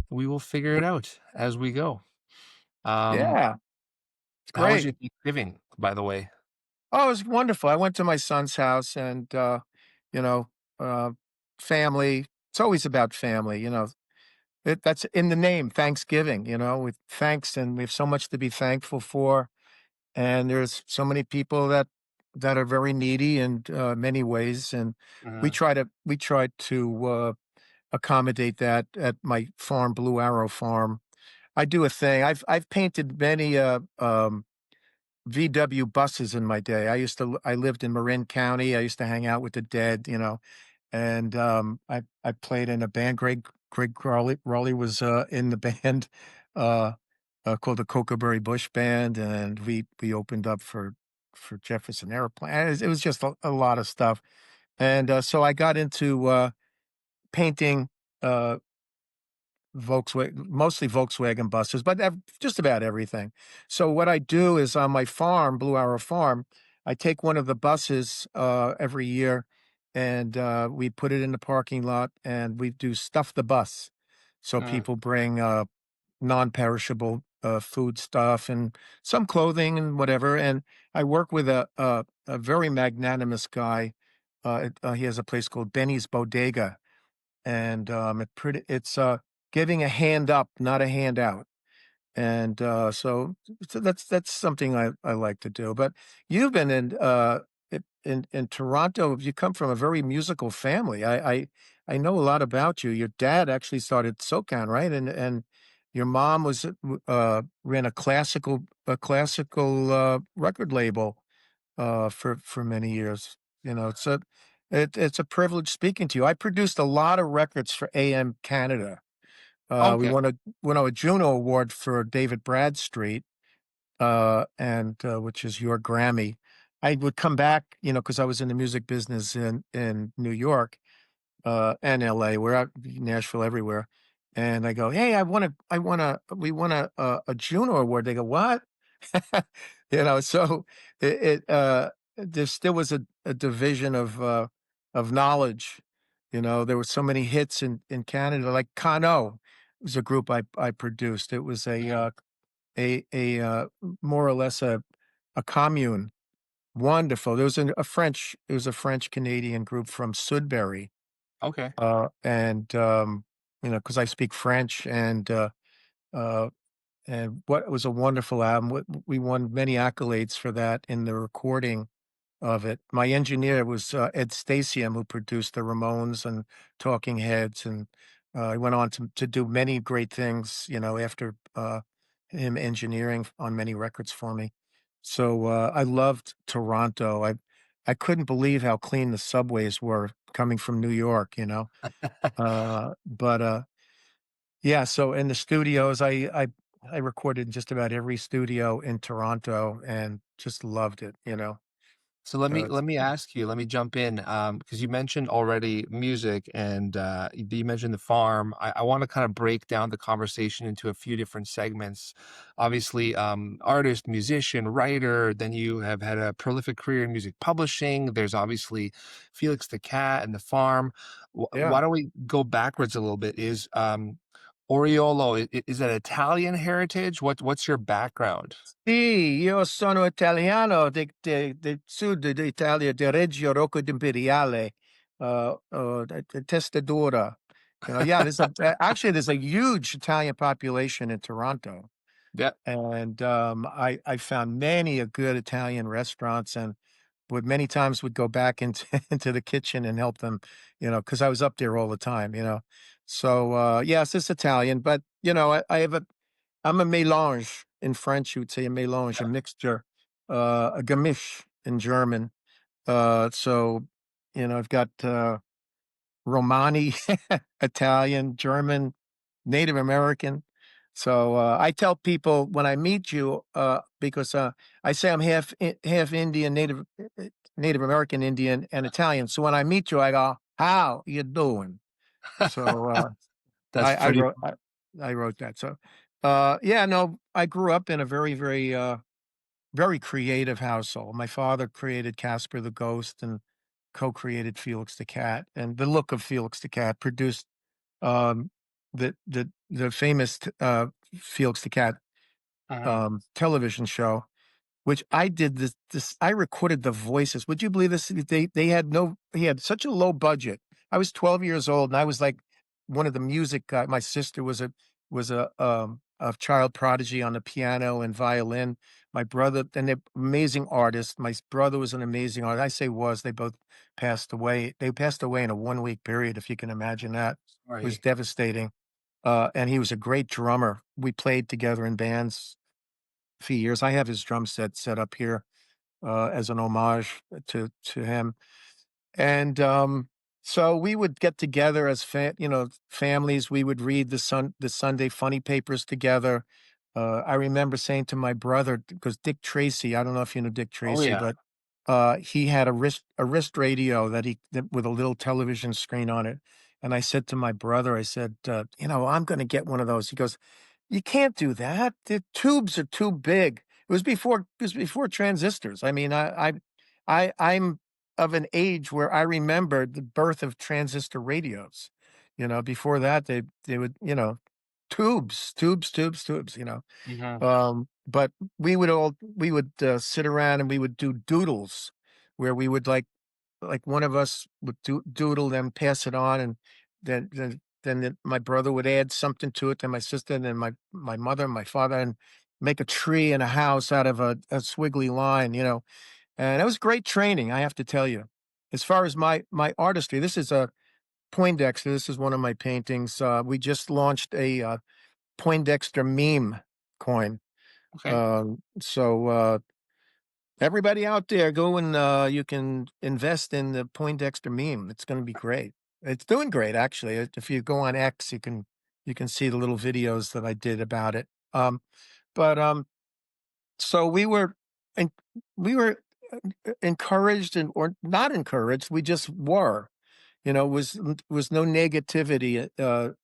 we will figure it out as we go. Um, Yeah, it's how was great. your Thanksgiving, by the way? Oh, it was wonderful. I went to my son's house and, you know, uh, family. It's always about family, that's in the name, Thanksgiving, with thanks, and we have so much to be thankful for. And there's so many people that are very needy in many ways. And Mhm. we try to accommodate that at my farm, Blue Arrow Farm. I do a thing. I've painted many VW buses in my day. I lived in Marin County. I used to hang out with the dead, and I played in a band. Greg Raleigh was in the band uh, called the Cocoberry Bush Band, and we opened up for Jefferson Airplane. And it was just a lot of stuff, and so I got into painting. Uh, Volkswagen, mostly Volkswagen buses, but just about everything. So what I do is on my farm, Blue Arrow Farm, I take one of the buses every year, and we put it in the parking lot, and we do stuff the bus. So Mm, people bring non-perishable food stuff and some clothing and whatever. And I work with a very magnanimous guy. He has a place called Benny's Bodega, and it's giving a hand up, not a handout. And so that's something I like to do. But you've been in Toronto. You come from a very musical family. I know a lot about you. Your dad actually started SoCan, right? And your mom ran a classical record label for many years. It's a privilege speaking to you. I produced a lot of records for AM Canada. We okay. won a Juno Award for David Bradstreet, and which is your Grammy. I would come back, because I was in the music business in New York and LA, Nashville, everywhere. And I go, hey, we won a Juno Award. They go, what? So there still was a division of knowledge. There were so many hits in Canada, like Kano was a group I produced. It was Mhm. more or less a commune. Wonderful. It was a French Canadian group from Sudbury, Okay. and because I speak French, uh, and what was a wonderful album. We won many accolades for that in the recording of it. My engineer was Ed Stasium, who produced the Ramones and Talking Heads, and he went on to do many great things. After him engineering on many records for me. So I loved Toronto. I couldn't believe how clean the subways were coming from New York. But yeah. So in the studios, I recorded in just about every studio in Toronto and just loved it. So let me Uh, let me ask you, let me jump in, because you mentioned already music and you mentioned the farm. I want to kind of break down the conversation into a few different segments. Obviously, artist, musician, writer. Then you have had a prolific career in music publishing. There's obviously Felix the Cat and the farm. yeah. Why don't we go backwards a little bit? Is Oriolo, is that Italian heritage? What's your background? Sì, io sono italiano del sud d'Italia, di Reggio Rocco d'Imperiale, testa dura. Yeah, there's a huge Italian population in Toronto, Yeah. and I found many a good Italian restaurants, and would many times would go back into into the kitchen and help them, because I was up there all the time. So yes, it's Italian, but I'm a mélange. In French, you would say a mélange, a mixture, a Gemisch in German. So, I've got Romani, Italian, German, Native American. So I tell people when I meet you, because I say I'm half Indian, Native American Indian, and Italian. So when I meet you, I go, "How you doing?" So That's I, I pretty. wrote I, I wrote that. So yeah, no, I grew up in a very, very, very creative household. My father created Casper the Ghost and co-created Felix the Cat, and the look of Felix the Cat produced um, the the famous Felix the Cat Mhm. television show, which I did this I recorded the voices. Would you believe this? They had no he had such a low budget. I was 12 years old and I was like one of the music guy. My sister was a child prodigy on the piano and violin. My brother and they're amazing artists. My brother was an amazing artist. I say was, they both passed away. They passed away in a 1 week period, if you can imagine that. It was Sorry. devastating. And he was a great drummer. We played together in bands a few years. I have his drum set up here as an homage to him. And so we would get together as families. We would read the Sunday funny papers together. I remember saying to my brother, because Dick Tracy, I don't know if you know Dick Oh, Tracy, yeah. but he had a wrist radio with a little television screen on it. And I said to my brother, I said, I'm going to get one of those. He goes, you can't do that. The tubes are too big. It was before transistors. I mean, I'm of an age where I remember the birth of transistor radios. Before that they would, tubes. Mhm. But we would sit around and we would do doodles where we would like one of us would doodle, then pass it on, and my brother would add something to it, then my sister, and then my mother and my father, and make a tree and a house out of a swiggly line. And it was great training, I have to tell you. As far as my artistry, this is a Poindexter. This is one of my paintings. We just launched a Poindexter meme coin. Okay. So everybody out there, go and you can invest in the Poindexter meme. It's going to be great. It's doing great, actually. If you go on X, you can see the little videos that I did about it. But so en- we were encouraged and or not encouraged. We just were. Was no negativity.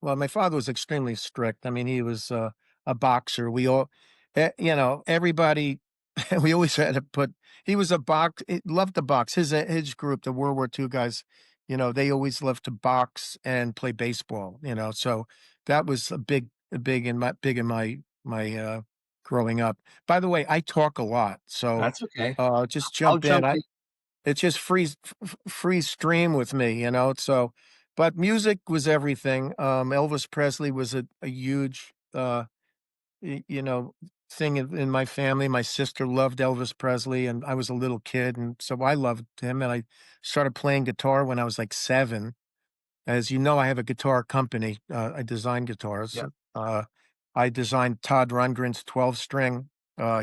Well, my father was extremely strict. I mean, he was a boxer. Everybody. We always had to put. He was a box. He loved to box. His group, the World War II guys, they always loved to box and play baseball. So that was a big in my growing up. By the way, I talk a lot, so That's okay. just I'll jump in. jump in. It's just free stream with me. So, but music was everything. Elvis Presley was a huge, y you know, thing in my family. My sister loved Elvis Presley, and I was a little kid, and so I loved him, and I started playing guitar when I was, like, 7. As you know, I have a guitar company. I design guitars. Yep. Uh, I designed Todd Rundgren's 12 string.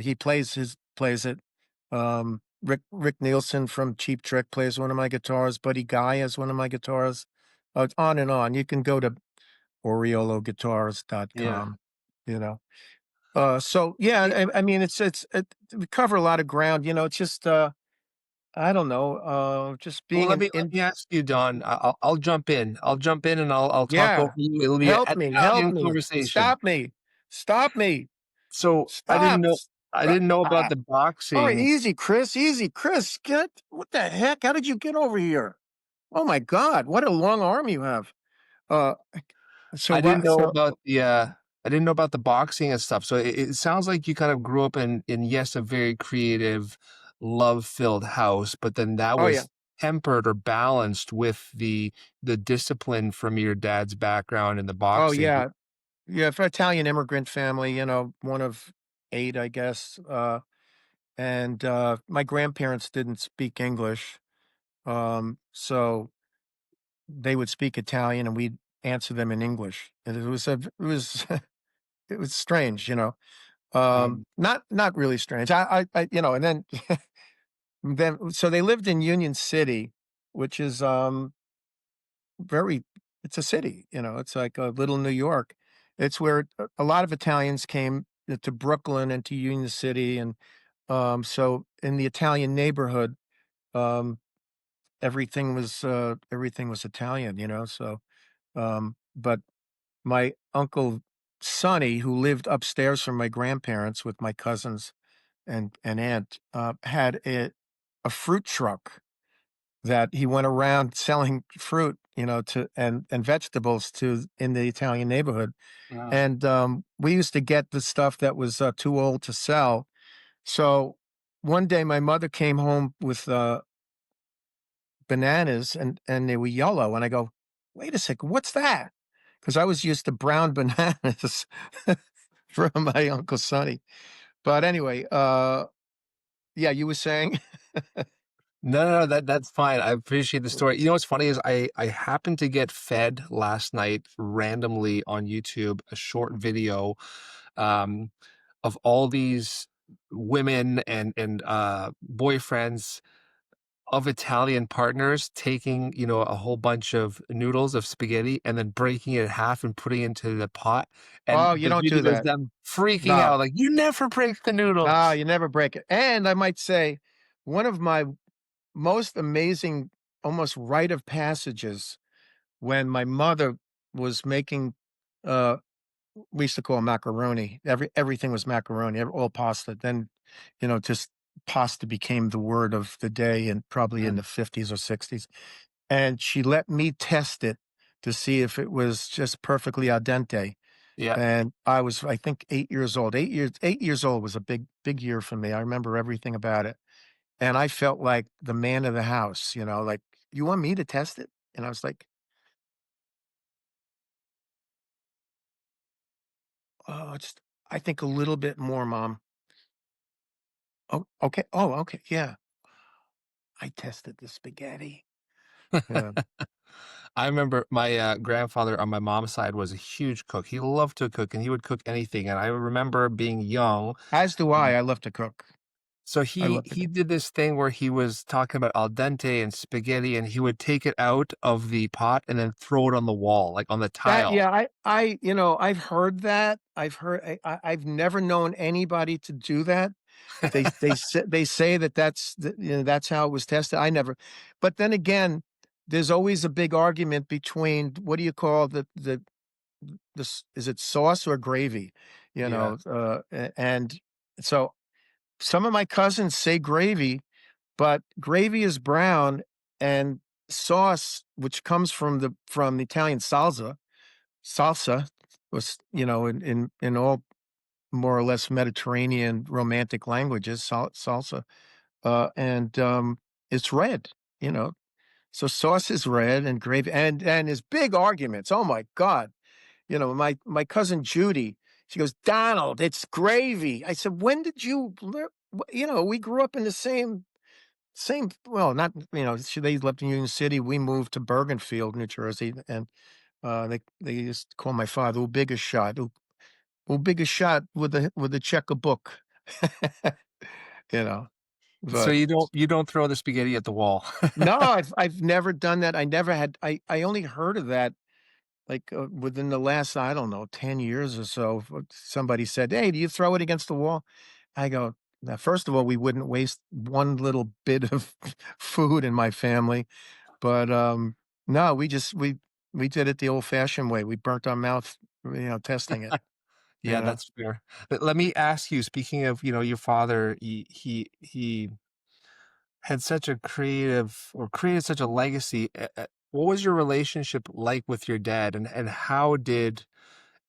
He plays it. Rick Nielsen from Cheap Trick plays one of my guitars. Buddy Guy has one of my guitars. On and on. You can go to Yeah. oriologuitars.com, you know. So yeah, Yeah. I mean, we cover a lot of ground. It's just I don't know, just Well, being let in me ask you, Don. I'll jump in. I'll jump in and I'll talk over yeah. you. It'll be an Help Italian me, conversation. stop me, stop me, So stop, I didn't know about ah. the All right, boxing. easy, Chris, what the heck? How did you get over here? Oh my god, what a long arm you have. Uh, so I didn't what know so about the, I didn't know about the boxing and stuff, so it sounds like you kind of grew up in, yes, a very creative, love-filled house, but then that oh, yeah. was tempered or balanced with the discipline from your dad's background in the Oh, boxing. yeah. Yeah, for Italian immigrant family, one of 8, I guess, and, my grandparents didn't speak English, so they would speak Italian and we'd answer them in English, and it was it was strange. Um, Not really strange. And then so they lived in Union City, which is, very it's a city. It's like a little New York. It's where a lot of Italians came to Brooklyn and to Union City, and, so in the Italian neighborhood, um, everything was Italian. So, but my uncle Sonny, who lived upstairs from my grandparents with my cousins and aunt, had a fruit truck, that he went around selling fruit, to and vegetables to in the Italian neighborhood. Uh, And, we used to get the stuff that was, too old to sell. So, one day my mother came home with, bananas and they were yellow, and I go, "Wait a second, what's that?" Because I was used to brown bananas from my Uncle Sonny. But anyway, yeah, you were saying? no, no, no, that's fine. I appreciate the story. You know what's funny is I happened to get fed last night randomly on YouTube a short video um, of all these women and boyfriends of Italian partners taking, a whole bunch of noodles of spaghetti and then breaking it in half and putting it into the pot. And Oh, you the don't do video is that. them freaking No. out, like, "You never break the No, noodles." you never break it. And I might say one of my most amazing, almost rite of passages when my mother was making, uh, we used to call macaroni. Everything was macaroni, all pasta. Then, just pasta became the word of the day, and probably in Mhm. the 50s or 60s. And she let me test it to see if it was just perfectly al dente. Yeah. And I was, I think, 8 years old. 8 years old was a big year for me. I remember everything about it. And I felt like the man of the house, like, "You want me to test it?" And I was like, "Oh, just I think a little bit more, mom." "Oh, okay. Oh, okay. Yeah." I tested the spaghetti. Yeah. I remember my, grandfather on my mom's side was a huge cook. He loved to cook, and he would cook anything, and I remember being young. As do I. um, I love to cook. so I he love to he cook. did this thing where he was talking about al dente and spaghetti, and he would take it out of the pot and then throw it on the wall, like, on the That tile. yeah, I've heard that. I've never known anybody to do that. They say that that's how it was tested. I never, but then again, there's always a big argument between what do you call is it sauce or gravy? Yeah. And so some of my cousins say gravy, but gravy is brown, and sauce, which comes from the Italian salsa was, in all more or less Mediterranean romantic languages, salsa, and, it's red, you know? So sauce is red and gravy and there's big arguments, oh my god. My cousin Judy, she goes, "Donald, it's gravy." I said, "When did you lear" we grew up in the same well, not they lived in Union City, we moved to Bergenfield, New Jersey, and, they used to call my father "who biggest shot, who biggest shot with a checkbook." You know? So But you don't throw the spaghetti at the wall. no, I've never done that. I never had I only heard of that, like, within the last, I don't know, 10 years or so. Somebody said, "Hey, do you throw it against the wall?" I go, "Now, first of all, we wouldn't waste one little bit of food in my family." But, no, we did it the old-fashioned way. We burnt our mouth, testing it, you Yeah, know? that's fair. But let me ask you, speaking of, your father, he had such a creative or created such a legacy. What was your relationship like with your dad, and how did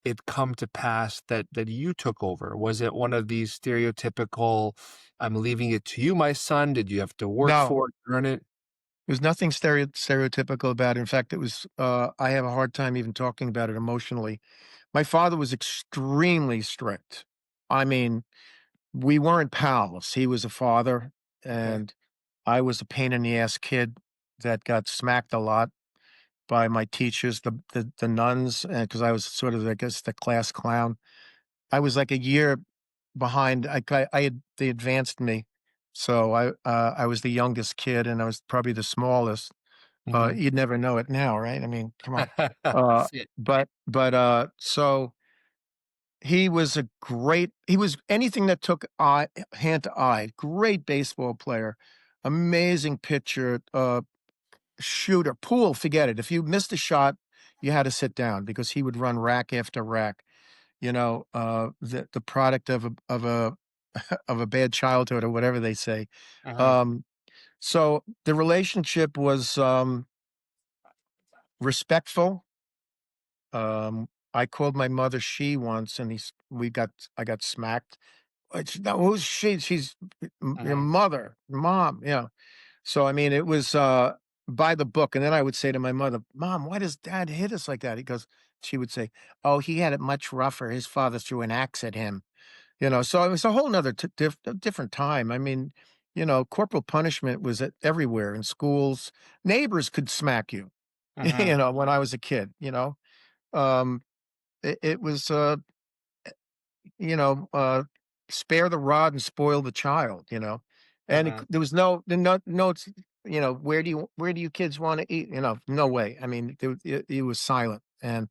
it come to pass that you took over? Was it one of these stereotypical, "I'm leaving it to you, my son"? Did you have to work No. for it, earn it? There's nothing stereotypical about it. In fact, it was, I have a hard time even talking about it emotionally. My father was extremely strict. I mean, we weren't pals. He was a father, Okay. and I was a pain in the ass kid that got smacked a lot by my teachers, the nuns, because I was sort of, I guess, the class clown. I was like a year behind. I had they advanced me, so I was the youngest kid, and I was probably the smallest. Mhm. You'd never know it now, right? I mean, come on. Uh, Fit. so he was anything that took hand to eye, great baseball player, amazing pitcher, shooter, pool, forget it. If you missed a shot, you had to sit down because he would run rack after rack. The product of a of a bad childhood or whatever they say. Mhm. Um, So the relationship was respectful. I called my mother she once, and I got smacked. No, who's she? She's your Mhm, mother, mom. Yeah. So I mean, it was by the book. And then I would say to my mother, "Mom, why does Dad hit us like that?" She would say, "Oh, he had it much rougher. His father threw an axe at him." So it was a whole nother different time. I mean, corporal punishment was everywhere in schools. Neighbors could smack you. mhm, When I was a kid, um, it was you know, uh, spare the rod and spoil the child, and mhm. there was no, where do you kids want to eat? No way. I mean, it was silent. And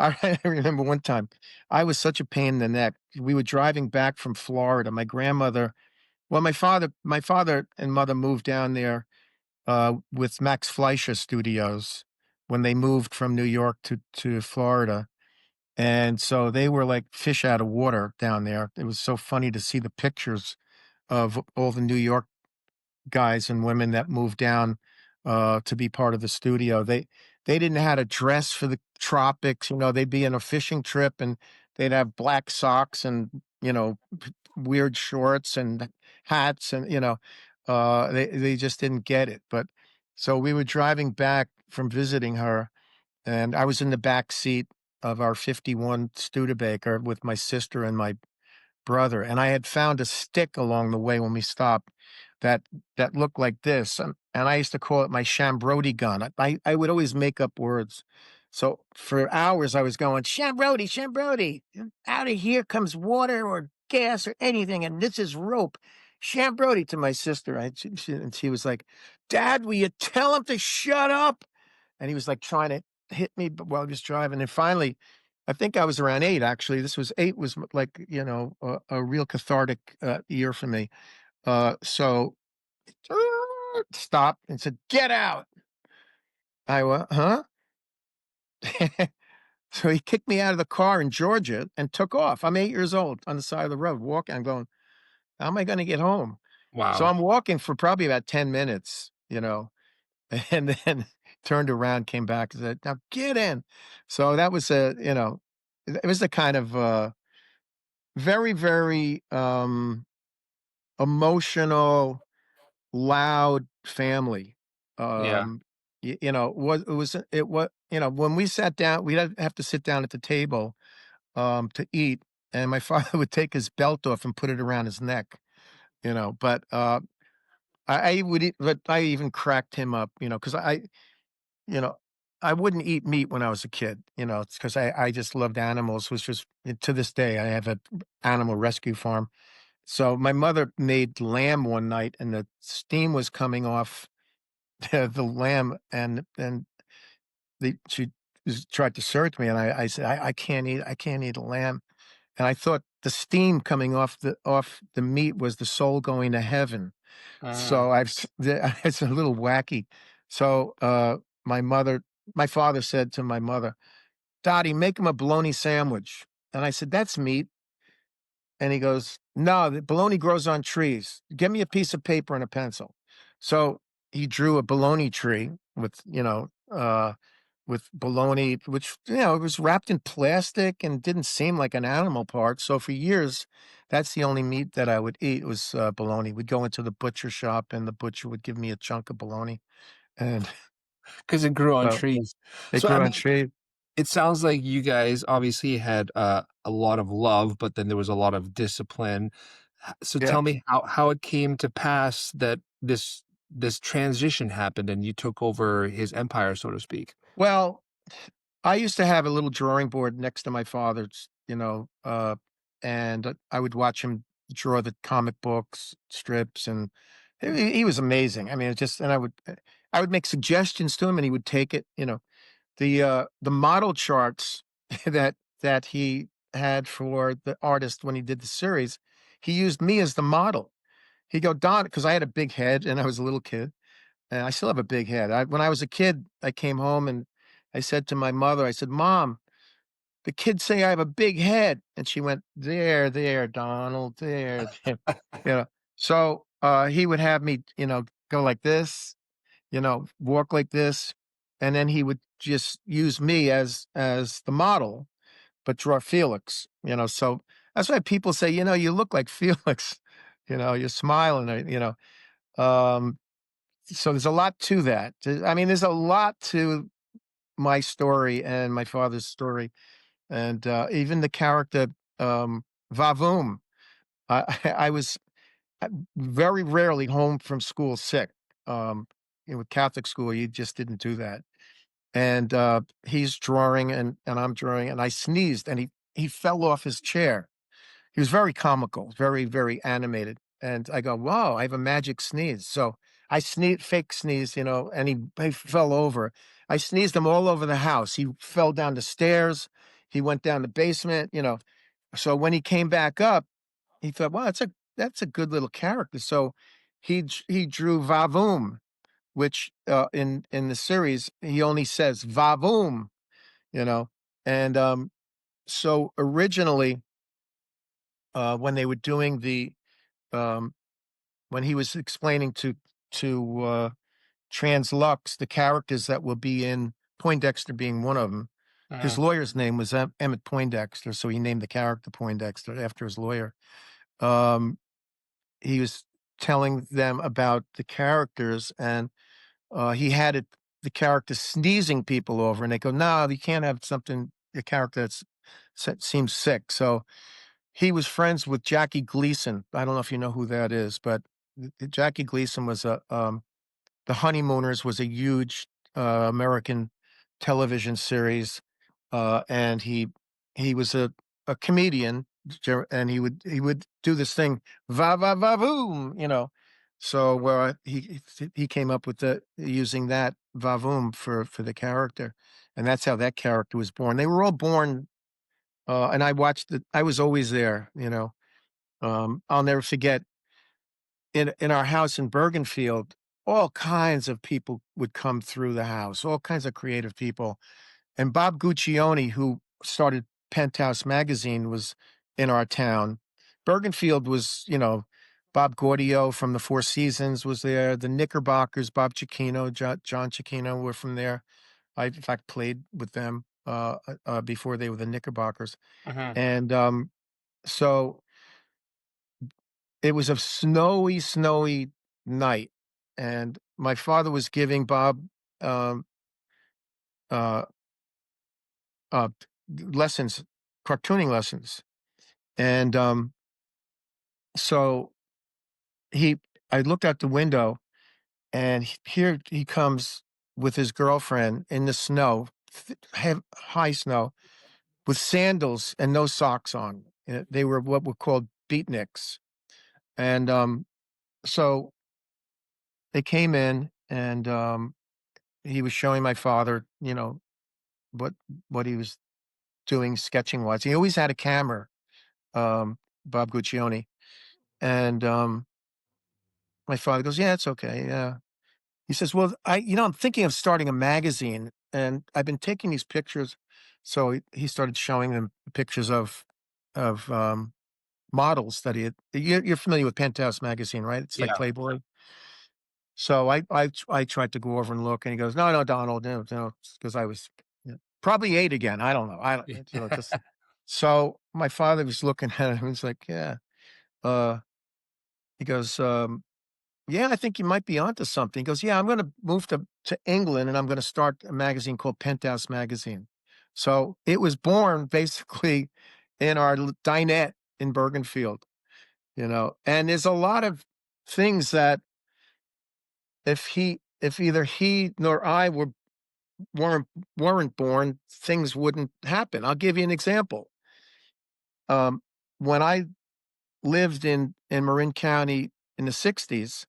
I remember one time I was such a pain in the neck. We were driving back from Florida. My father and mother moved down there with Max Fleischer Studios when they moved from New York to Florida, and so they were like fish out of water down there. It was so funny to see the pictures of all the New York guys and women that moved down to be part of the studio. They didn't know how to dress for the tropics. They'd be in a fishing trip and they'd have black socks and weird shorts and hats, and they just didn't get it. But so we were driving back from visiting her, and I was in the back seat of our 51 Studebaker with my sister and my brother, and I had found a stick along the way when we stopped that looked like this, and I used to call it my Shambrody gun. I would always make up words. So for hours I was going, "Shambrody, Shambrody, out of here comes water or gas or anything, and this is rope. Shambrody," to my sister. And she was like, "Dad, will you tell him to shut up?" And he was like trying to hit me while he was driving. And finally, I think I was around 8, actually. This was 8 was like, a real cathartic year for me. So stopped and said, "Get out." I went, "Huh?" So he kicked me out of the car in Georgia and took off. I'm 8 years old on the side of the road walking. I'm going, "How am I going to get home?" So Wow. I'm walking for probably about 10 minutes, and then turned around, came back and said, "Now get in." So that was it was the kind of very, very emotional, loud family. Yeah. When we sat down, we'd have to sit down at the table to eat, and my father would take his belt off and put it around his neck. But but I even cracked him up, because You know, I wouldn't eat meat when I was a kid, it's 'cause I just loved animals, which was to this day, I have a animal rescue farm. So my mother made lamb one night and the steam was coming off the lamb, and she tried to serve it to me, and I said, I can't eat a lamb." And I thought the steam coming off the meat was the soul going to heaven. Mhm. So it's a little wacky. So, my mother my father said to my mother, "Dottie, make him a bologna sandwich." And I said, "That's meat." And he goes, "No, the bologna grows on trees. Give me a piece of paper and a pencil." So he drew a bologna tree with bologna, which, it was wrapped in plastic and didn't seem like an animal part. So for years, that's the only meat that I would eat was bologna. We'd go into the butcher shop and the butcher would give me a chunk of bologna. And 'Cause it grew on so trees. it So, I grew on mean, trees. it sounds like you guys obviously had, a lot of love, but then there was a lot of discipline. So Yeah. tell me how it came to pass that this transition happened and you took over his empire, so to speak. Well, I used to have a little drawing board next to my father's, and I would watch him draw the comic books, strips, and he was amazing. I mean, it just and I would make suggestions to him, and he would take it. The model charts that he had for the artist when he did the series, he used me as the model. He go, "Don," because I had a big head and I was a little kid, and I still have a big head. When I was a kid, I came home and I said to my mother, I said, "Mom, the kids say I have a big head." And she went, "There, there, Donald, there, there." You know, so he would have me, go like this, walk like this, and then he would just use me as the model, but draw Felix, so that's why people say, "You look like Felix," you're smiling, um, so there's a lot to that. I mean, there's a lot to my story and my father's story, and, even the character, Vavoom. I was, very rarely home from school sick. Um, with Catholic school, you just didn't do that. And, he's drawing and I'm drawing, and I sneezed, and he fell off his chair. He was very comical, very, very animated, and I go, "Wow, I have a magic sneeze." So I fake sneezed, and he fell over. I sneezed him all over the house. He fell down the stairs. He went down the basement, So when he came back up, he thought, "Wow, that's a good little character." So he drew Vavoom, which, in the series, he only says "Vavoom," you know? And, so originally, when they were doing um when he was explaining to Translux the characters that will be in Poindexter being one of them. His Mhm. lawyer's name was Emmett Poindexter, so he named the character Poindexter after his lawyer. Um, he was telling them about the characters, and he had the character sneezing people over, and they go, "No, you can't have a character seems sick." So he was friends with Jackie Gleason. I don't know if you know who that is, but Jackie Gleason was The Honeymooners was a huge, American television series, and he was a comedian, and he would do this thing, "Va va va voom," So, where he came up with using that "vavoom" for the character, and that's how that character was born. They were all born, and I was always there, I'll never forget in our house in Bergenfield, all kinds of people would come through the house, all kinds of creative people. And Bob Guccione, who started Penthouse magazine, was in our town. Bergenfield was, Bob Gaudio from the Four Seasons was there. The Knickerbockers, Bob Cicchino, John Cicchino were from there. I, in fact, played with them before they were the Knickerbockers. Mhm. And so it was a snowy, snowy night, and my father was giving Bob, um, uh, uh, lessons, cartooning lessons, and, so he I looked out the window, and here he comes with his girlfriend in the snow, high snow, with sandals and no socks on. They were what were called beatniks, and, so they came in, and, he was showing my father, what what he was doing sketching wise. He always had a camera, Bob Guccione, and, my father goes, "Yeah, it's okay, yeah." He says, "Well, I'm thinking of starting a magazine, and I've been taking these pictures." So he started showing them pictures of models that he had. You're familiar with Penthouse magazine, right? It's like Yeah. Playboy. So I tried to go over and look, and he goes, "No, no, Donald, no, no," because I was, probably 8 again. I don't know. I don't, just so my father was looking at him. He's like, "Yeah." Uh, he goes, "Yeah, I think you might be onto something." He goes, "Yeah, I'm going to move to England, and I'm going to start a magazine called Penthouse Magazine." So it was born basically in our dinette in Bergenfield, And there's a lot of things that if either he nor I weren't weren't born, things wouldn't happen. I'll give you an example. When I lived in Marin County in the '60s,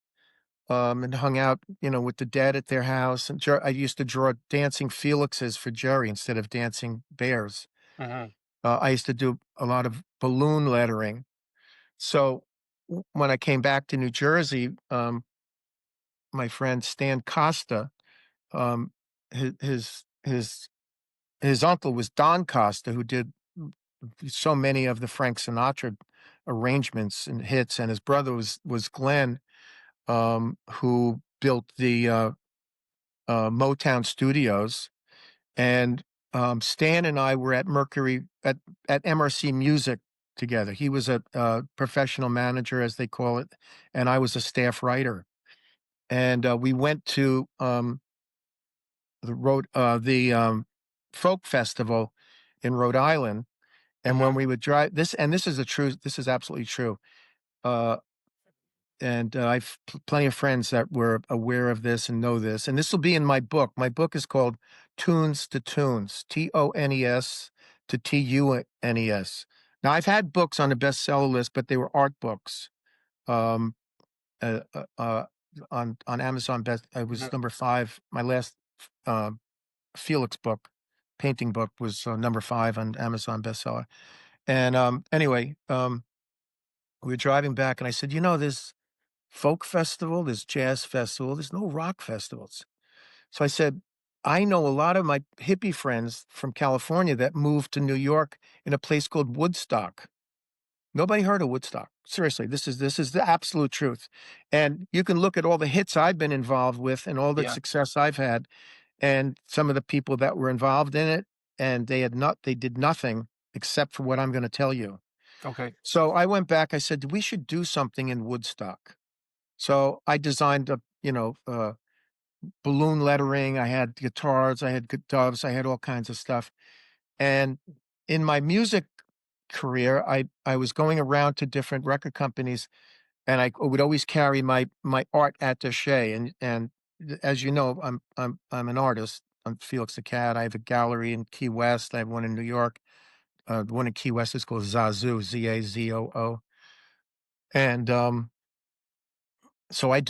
and hung out, with the dead at their house, and I used to draw dancing Felixes for Jerry instead of dancing bears. Mhm. I used to do a lot of balloon lettering. So when I came back to New Jersey, my friend Stan Costa, um, his his his his uncle was Don Costa, who did so many of the Frank Sinatra arrangements and hits, and his brother was Glenn, who built the Motown Studios, and Stan and I were at Mercury at MRC Music together. He was a professional manager, as they call it, and I was a staff writer. And we went to the folk festival in Rhode Island. And when Mhm. we would drive this is the truth. This is absolutely true. Uh, and I've plenty of friends that were aware of this and know this. And this will be in my book. My book is called Tunes to Tunes, Tones to Tunes. Now, I've had books on the bestseller list, but they were art books. Um, uh, uh, uh, on Amazon best, I was Mhm. number 5. My last uh, Felix book, painting book, was number 5 on Amazon bestseller. And anyway, we were driving back, and I said, there's folk festival, there's jazz festival, there's no rock festivals. So I said, I know a lot of my hippie friends from California that moved to New York in a place called Woodstock. Nobody heard of Woodstock. Seriously, this is the absolute truth. And you can look at all the hits I've been involved with and all the Yeah. success I've had and some of the people that were involved in it, and they did nothing except for what I'm going to tell you. Okay. So I went back, I said, we should do something in Woodstock. So I designed balloon lettering. I had guitars, I had doves, I had all kinds of stuff. And in my music career, I was going around to different record companies, and I would always carry my art attaché. And as you know, I'm an artist. I'm Felix the Cat. I have a gallery in Key West. I have one in New York. The one in Key West is called Zazu, Zazoo. And so I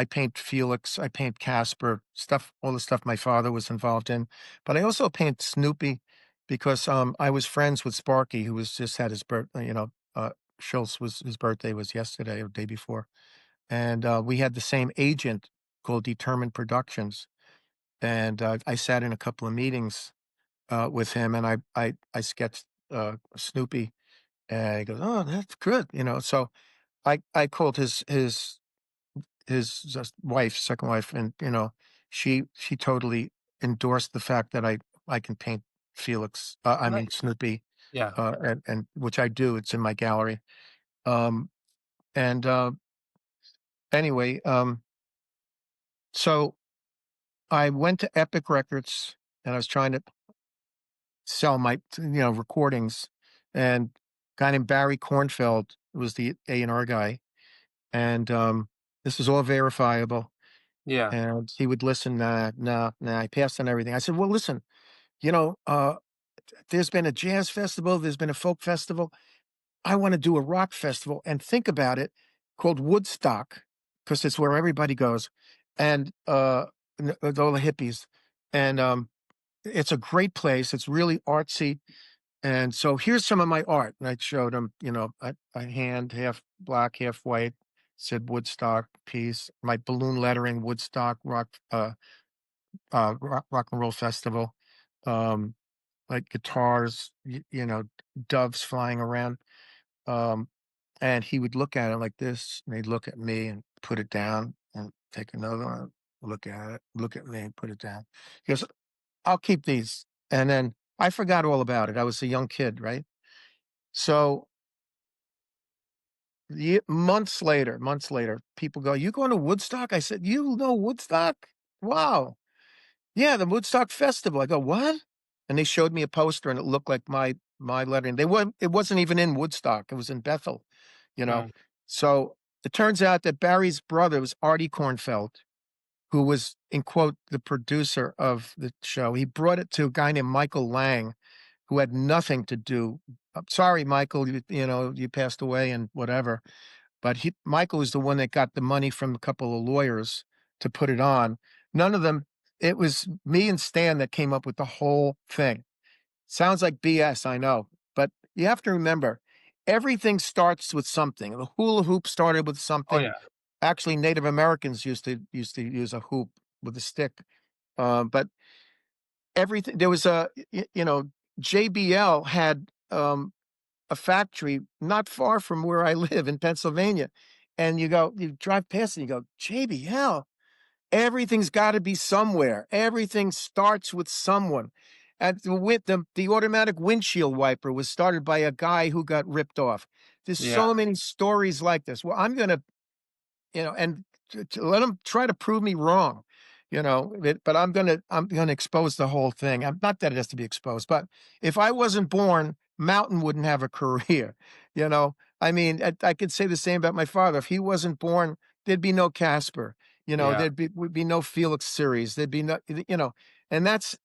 paint Felix, I paint Casper, stuff, all the stuff my father was involved in. But I also paint Snoopy because I was friends with Sparky, who was just had his birthday, Schultz was his birthday was yesterday or day before. And we had the same agent called Determined Productions. And I sat in a couple of meetings with him, and I sketched Snoopy, and he goes, "Oh, that's good," So I called his wife, second wife, and she totally endorsed the fact that I can paint Felix. I mean Nice. Snoopy, Yeah. and which I do. It's in my gallery. Um, and anyway, so I went to Epic Records, and I was trying to sell my recordings, and a guy named Barry Kornfeld was the A&R guy, and this was all verifiable. Yeah. And he would listen, "Nah, nah, nah," I passed on everything. I said, "Well, listen, you know, uh, there's been a jazz festival, there's been a folk festival. I wanna do a rock festival, and think about it, called Woodstock, because it's where everybody goes, and, with all the hippies, and, it's a great place, it's really artsy, and so here's some of my art." And I showed him, a hand, half black, half white, said Woodstock, peace, my balloon lettering, Woodstock, rock and roll festival, um, like guitars, doves flying around. Um, and he would look at it like this, and he'd look at me and put it down and take another one, look at it, look at me and put it down. He goes, I'll keep these. And then I forgot all about it. I was a young kid, right? So months later, people go, "You going to Woodstock?" I said, "You know Woodstock? Wow. Yeah, the Woodstock Festival." I go, "What?" And they showed me a poster, and it looked like my lettering. It wasn't even in Woodstock, it was in Bethel, you know? Mm. So, it turns out that Barry's brother was Artie Kornfeld, who was, in quote, "the producer" of the show. He brought it to a guy named Michael Lang, who had nothing to do. "I'm sorry, Michael, you passed away and whatever." But Michael was the one that got the money from a couple of lawyers to put it on. None of them It was me and Stan that came up with the whole thing. Sounds like BS, I know, but you have to remember, everything starts with something. The hula hoop started with Oh, something. yeah. Actually, Native Americans used to use a hoop with a stick. But everything there was JBL had a factory not far from where I live in Pennsylvania. And you drive past it and you go, JBL. Everything's got to be somewhere. Everything starts with someone. At the automatic windshield wiper was started by a guy who got ripped off. There's Yeah. so many stories like this. Well, I'm gonna, and to let them try to prove me wrong, but I'm gonna expose the whole thing. I'm not that it has to be exposed, but if I wasn't born, Mountain wouldn't have a career. You know, I mean, I could say the same about my father. If he wasn't born, there'd be no Casper. Yeah. Would be no Felix series. There'd be no, and that's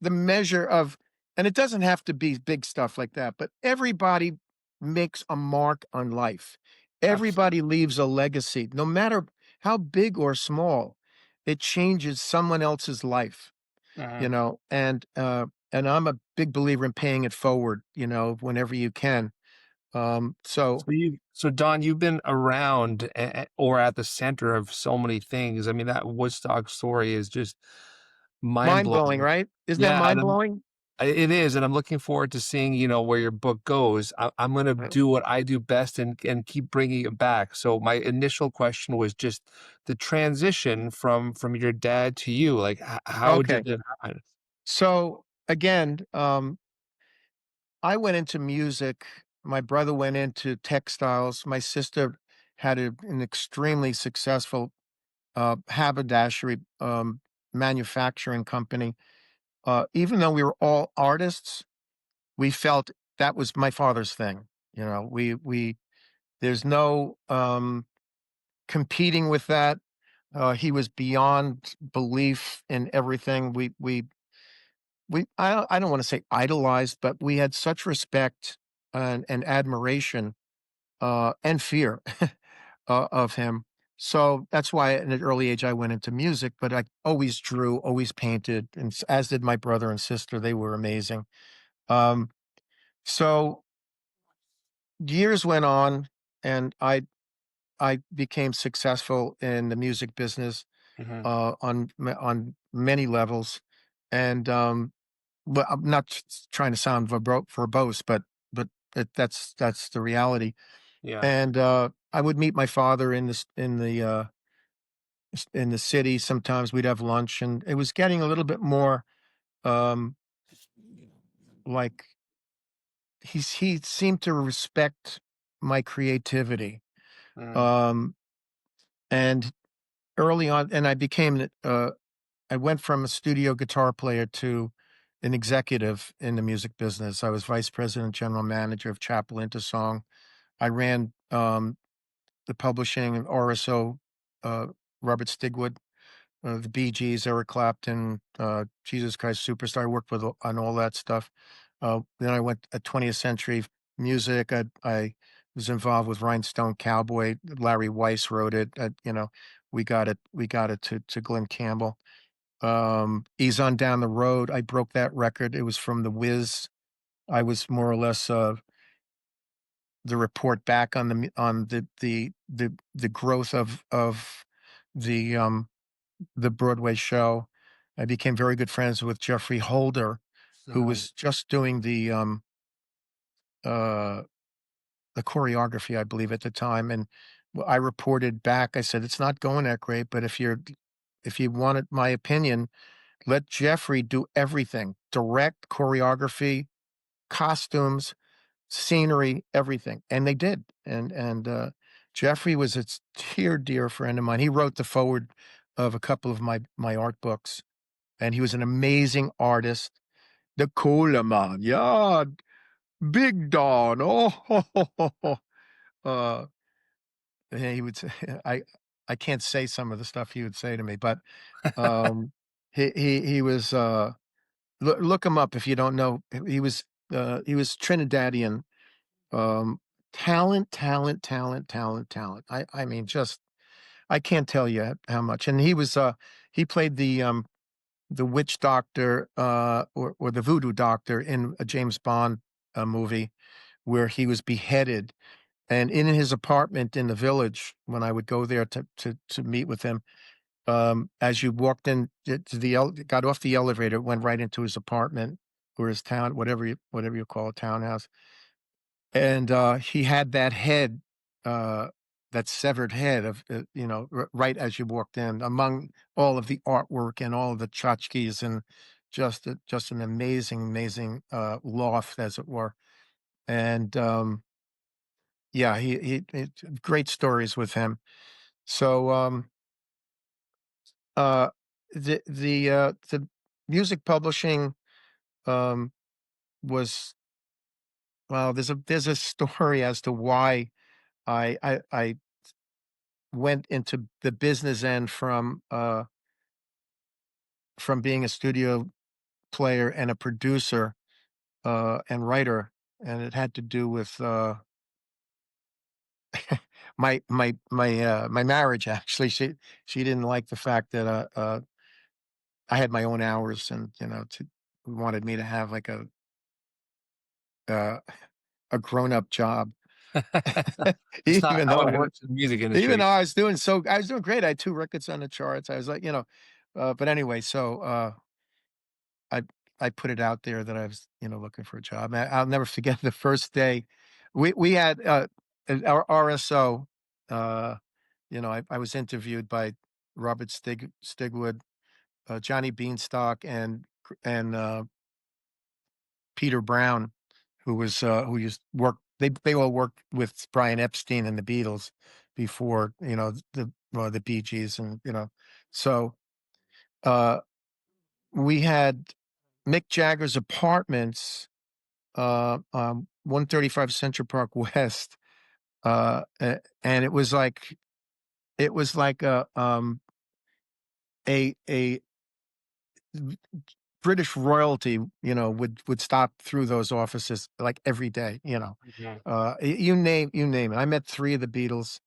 the measure of, and it doesn't have to be big stuff like that, but everybody makes a mark on life. Absolutely. Everybody leaves a legacy, no matter how big or small. It changes someone else's life, Mhm. and I'm a big believer in paying it forward, whenever you can. So So Don, you've been around or at the center of so many things. I mean, that Woodstock story is just mind mind blowing, blowing. right? Isn't that Yeah, mind and blowing? it is, and I'm looking forward to seeing, where your book goes. I'm gonna do what I do best and keep bringing it back. So my initial question was just the transition from your dad to you. Like, how Okay. did it happen? So again, I went into music. My brother went into textiles. My sister had an extremely successful haberdashery manufacturing company. Even though we were all artists, we felt that was my father's thing. We there's no competing with that. He was beyond belief in everything. I don't want to say idolized, but we had such respect and admiration and fear of him. So that's why at an early age I went into music, but I always drew, always painted, and as did my brother and sister. They were amazing. Um, so years went on, and I became successful in the music business Mhm. on many levels, and but I'm not trying to sound verbose, but that's the reality. Yeah. And I would meet my father in the city. Sometimes we'd have lunch, and it was getting a little bit more um, like he seemed to respect my creativity. Mhm. Um, and early on, and I went from a studio guitar player to an executive in the music business. I was vice president, general manager of Chapel Into Song. I ran the publishing and RSO, uh, Robert Stigwood, the Bee Gees, Eric Clapton, Jesus Christ Superstar. I worked on all that stuff. Then I went at 20th Century Music. I was involved with Rhinestone Cowboy. Larry Weiss wrote it. We got it to Glenn Campbell. Ease on Down the Road. I broke that record. It was from The Wiz. I was more or less the report back on the growth of the um the Broadway show. I became very good friends with Jeffrey Holder, who Mhm. was just doing uh, the choreography, I believe, at the time, and I reported back. I said, "It's not going that great, but if you wanted my opinion, let Jeffrey do everything: direct, choreography, costumes, scenery, everything." And they did. And Jeffrey was a dear friend of mine. He wrote the forward of a couple of my art books, and he was an amazing artist. The cooler man, yeah, Big Don. Oh, uh, yeah, he would say, I can't say some of the stuff he would say to me, but um, he was. Look him up if you don't know. He was Trinidadian. Um, talent. I mean, just I can't tell you how much. And he played the witch doctor, or the voodoo doctor in a James Bond, movie where he was beheaded, and in his apartment in the village, when I would go there to meet with him, as you walked in to got off the elevator, went right into his apartment or his town, whatever you call a townhouse, and, he had that head, uh that severed head of, right as you walked in, among all of the artwork and all of the tchotchkes, and just an amazing, amazing, loft, as it were. And, yeah, he great stories with him. So, uh, the music publishing, um, was well, there's a story as to why I went into the business end from being a studio player and a producer, and writer, and it had to do with, my marriage, actually. She didn't like the fact that, I had my own hours, and, wanted me to have, like, uh, a grown-up job. It's not Even how though it I works in the music even industry. though I was doing great. I had 2 records on the charts. I was like, but anyway, so, I I put it out there that I was, looking for a job. I'll never forget the first day. We had, our RSO, I was interviewed by Robert Stigwood, Johnny Beanstalk, and Peter Brown, who used work they all worked with Brian Epstein and the Beatles before, the Bee Gees, and, so, uh, we had Mick Jagger's apartments, 135 Central Park West, and it was like a British royalty, would stop through those offices, like, every day, Mhm. you name it. I met 3 of the Beatles.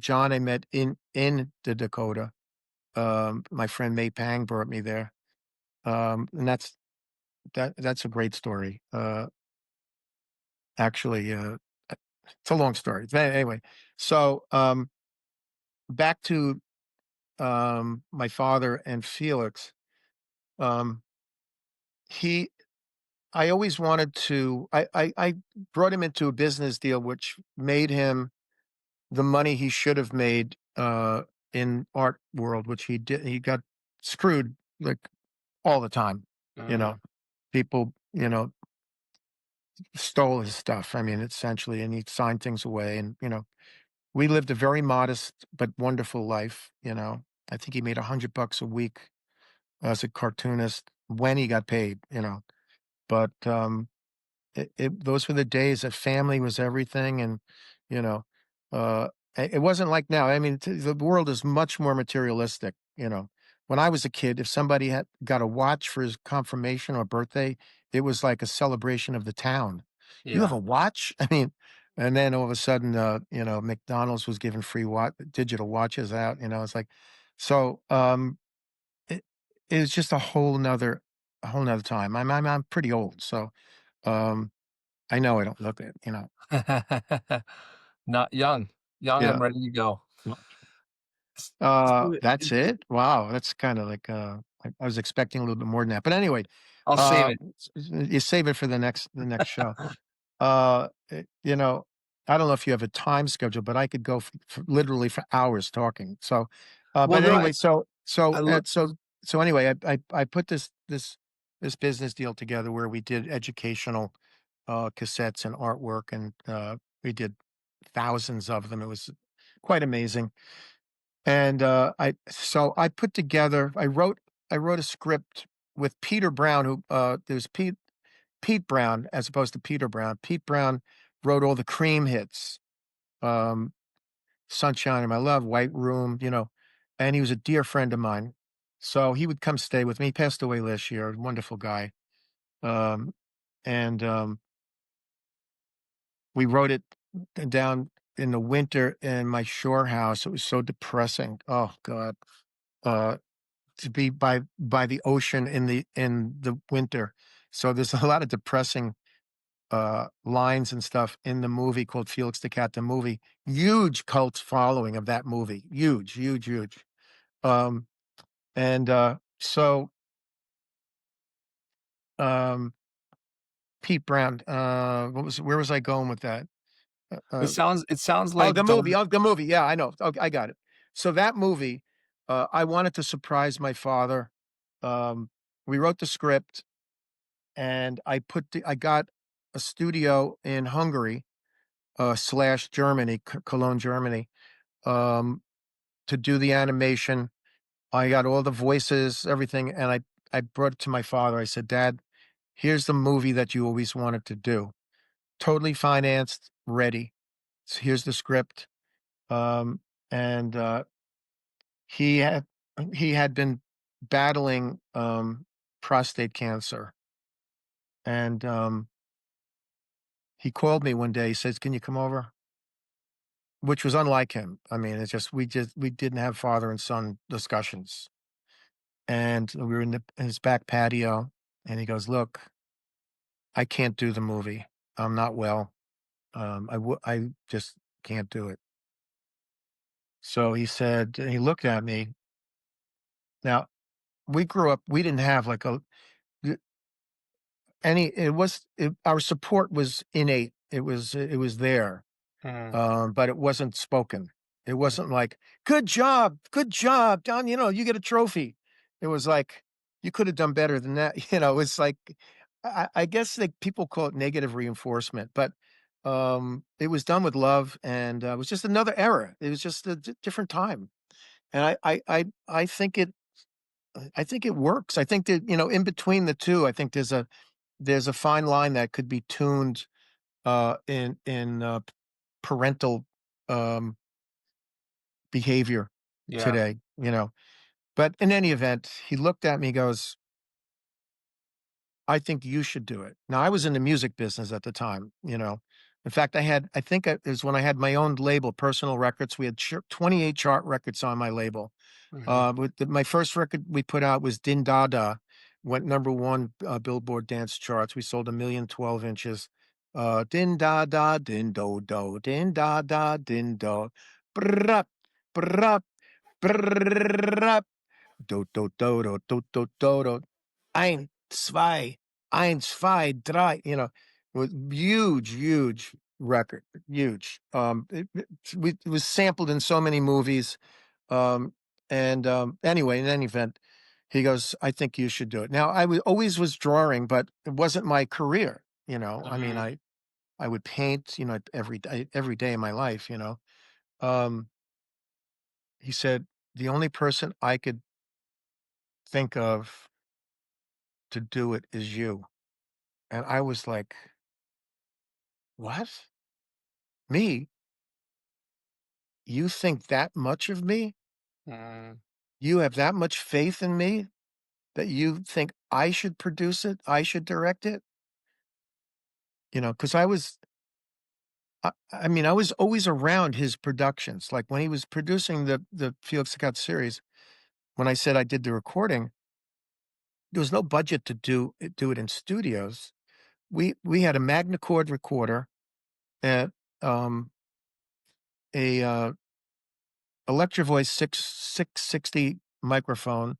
John, I met in the Dakota. My friend May Pang brought me there. And that's a great story. Actually, it's a long story. But anyway, so, back to, my father and Felix. Um, he I always wanted to I brought him into a business deal which made him the money he should have made, in art world, which he got screwed, like, all the time, you Mm, know? People, stole his stuff, I mean, essentially, and he signed things away, and, we lived a very modest but wonderful life, I think he made $100 a week as a cartoonist when he got paid, but, those were the days that family was everything, and, you know, uh, it wasn't like now. I mean, the world is much more materialistic, When I was a kid, if somebody had got a watch for his confirmation or birthday, it was like a celebration of the town. "You have yeah. a watch?" I mean, and then all of a sudden, McDonald's was giving free digital watches out, it's like, so, it it was just a whole nother time. I'm pretty old, so, um I know I don't look it, Not young. Young and Yeah. ready to go. Well, S so that's it? Wow, that's kinda like, I was expecting a little bit more than that, but anyway, I'll save it. you save it for the next show. You know, I don't know if you have a time schedule, but I could go literally for hours talking. So, Well, but no, anyway, so I so lo uh, so so anyway, I put this business deal together where we did educational, cassettes and artwork, and, we did thousands of them. It was quite amazing. And, I put together I wrote a script with Peter Brown, who, there's Pete Brown as opposed to Peter Brown. Pete Brown wrote all the Cream hits, um, "Sunshine of My Love," "White Room," and he was a dear friend of mine. So he would come stay with me. He passed away last year, wonderful guy. Um, and, we wrote it down in the winter in my shore house. It was so depressing. Oh god. Uh, to be by the ocean in the winter. So there's a lot of depressing, lines and stuff in the movie called Felix the Cat, the movie. Huge cult following of that movie. Huge, huge, huge. Um, and, so, um, Pete Brown, where was I going with that? Uh, It sounds oh, like Don. the movie. Yeah, I know. Okay, I got it. So that movie, I wanted to surprise my father. Um, we wrote the script, and I got a studio in Hungary, slash Germany, Cologne, Germany, um, to do the animation. I got all the voices, everything, and I brought it to my father. I said, "Dad, here's the movie that you always wanted to do. Totally financed, ready. So here's the script." Um, and he had he had been battling prostate cancer, and he called me one day. He says, "Can you come over?" Which was unlike him. I mean, it's just we didn't have father and son discussions, and we were in his back patio, and he goes, "Look, I can't do the movie. I'm not well. I just can't do it." So he said, and he looked at me. Now we grew up. We didn't have like a any. Our support was innate. It was there, Mhm, but it wasn't spoken. It mhm. wasn't like, good job, Don. You get a trophy." It was like, you could have done better than that. It's like, I guess like people call it negative reinforcement, but it was done with love, and it was just another era. It was just a different time, and I think it works. I think that in between the two, I think there's a fine line that could be tuned in parental um, behavior Yeah. today. But in any event, he looked at me, goes, "I think you should do it." Now, I was in the music business at the time. In fact, I think it was when I had my own label, Personal Records. We had 28 chart records on my label. Mhm. My first record we put out was Din Da Da, went number one Billboard dance charts. We sold 1,012,000 inches. Din Da Da, Din Do Do, Din Da Da, Din Do. Brrrap, brrrap, brrrap. Do do do do do do do do. Ein, zwei, eins, zwei, drei. Was huge, huge record, huge. It was sampled in so many movies. And Anyway, in any event, he goes, "I think you should do it." Now, always was drawing, but it wasn't my career. I mean, Mhm. I would paint, every day of my life. Um, he said, "The only person I could think of to do it is you." And I was like, "What? Me? You think that much of me? Mhm. You have that much faith in me that you think I should produce it? I should direct it?" Because I mean, I was always around his productions. Like when he was producing the Felix the Cat series, when I said I did the recording, there was no budget to do it in studios. We had a Magnacord recorder, at a Electro Voice 660 microphone,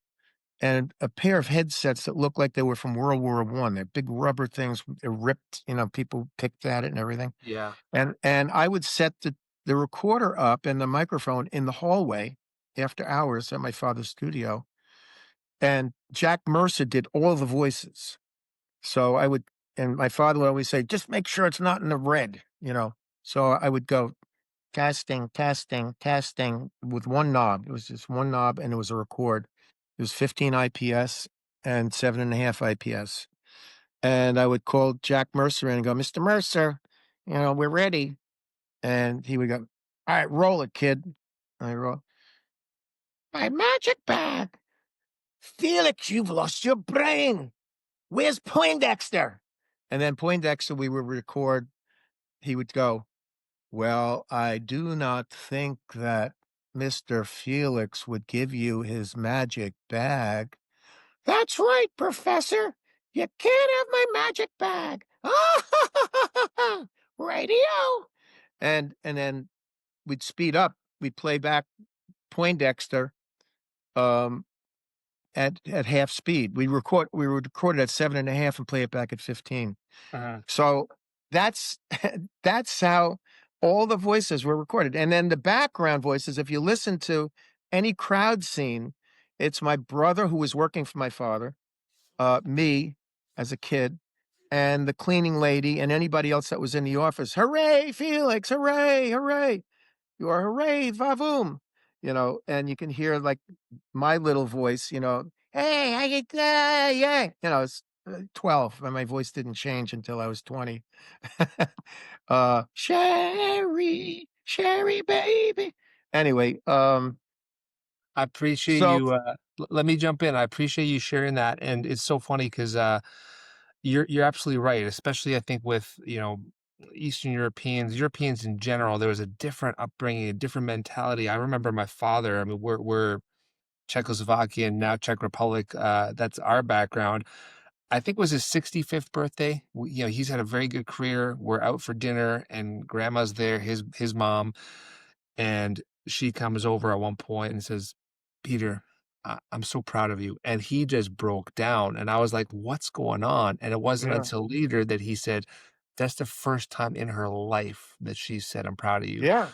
and a pair of headsets that looked like they were from World War I. They're big rubber things. They're ripped. People picked at it and everything. Yeah. And I would set the recorder up and the microphone in the hallway after hours at my father's studio, and Jack Mercer did all the voices. So I would and my father would always say, "Just make sure it's not in the red." So I would go, "Testing, testing, testing," with one knob. It was just one knob, and it was a record. It was 15 IPS and 7.5 IPS. And I would call Jack Mercer in and go, "Mr. Mercer, we're ready." And he would go, "All right, roll it, kid." And I roll. "My magic bag. Felix, you've lost your brain. Where's Poindexter?" And then Poindexter, we would record. He would go, "Well, I do not think that Mr. Felix would give you his magic bag." "That's right, Professor. You can't have my magic bag." Radio. And then we'd speed up. We'd play back Poindexter um, at half speed. We would record it at 7.5 and play it back at 15. Mhm. So that's that's how All the voices were recorded, and then the background voices, if you listen to any crowd scene, it's my brother who was working for my father, me as a kid, and the cleaning lady, and anybody else that was in the office. "Hooray, Felix! Hooray, hooray! You are hooray, vavoom!" And you can hear, like, my little voice, "Hey, how you yeah." It's, 12, and my voice didn't change until I was 20. "Sherry, Sherry, baby." Anyway, I appreciate so you, let me jump in. I appreciate you sharing that, and it's so funny because you're absolutely right, especially I think with, Eastern Europeans in general, there was a different upbringing, a different mentality. I remember my father, I mean, we're Czechoslovakian, now Czech Republic, that's our background. I think it was his 65th birthday. He's had a very good career. We're out for dinner and grandma's there, his mom, and she comes over at one point and says, "Peter, I'm so proud of you." And he just broke down. And I was like, "What's going on?" And it wasn't yeah, until later that he said, "That's the first time in her life that she said, 'I'm proud of you.'" yeah.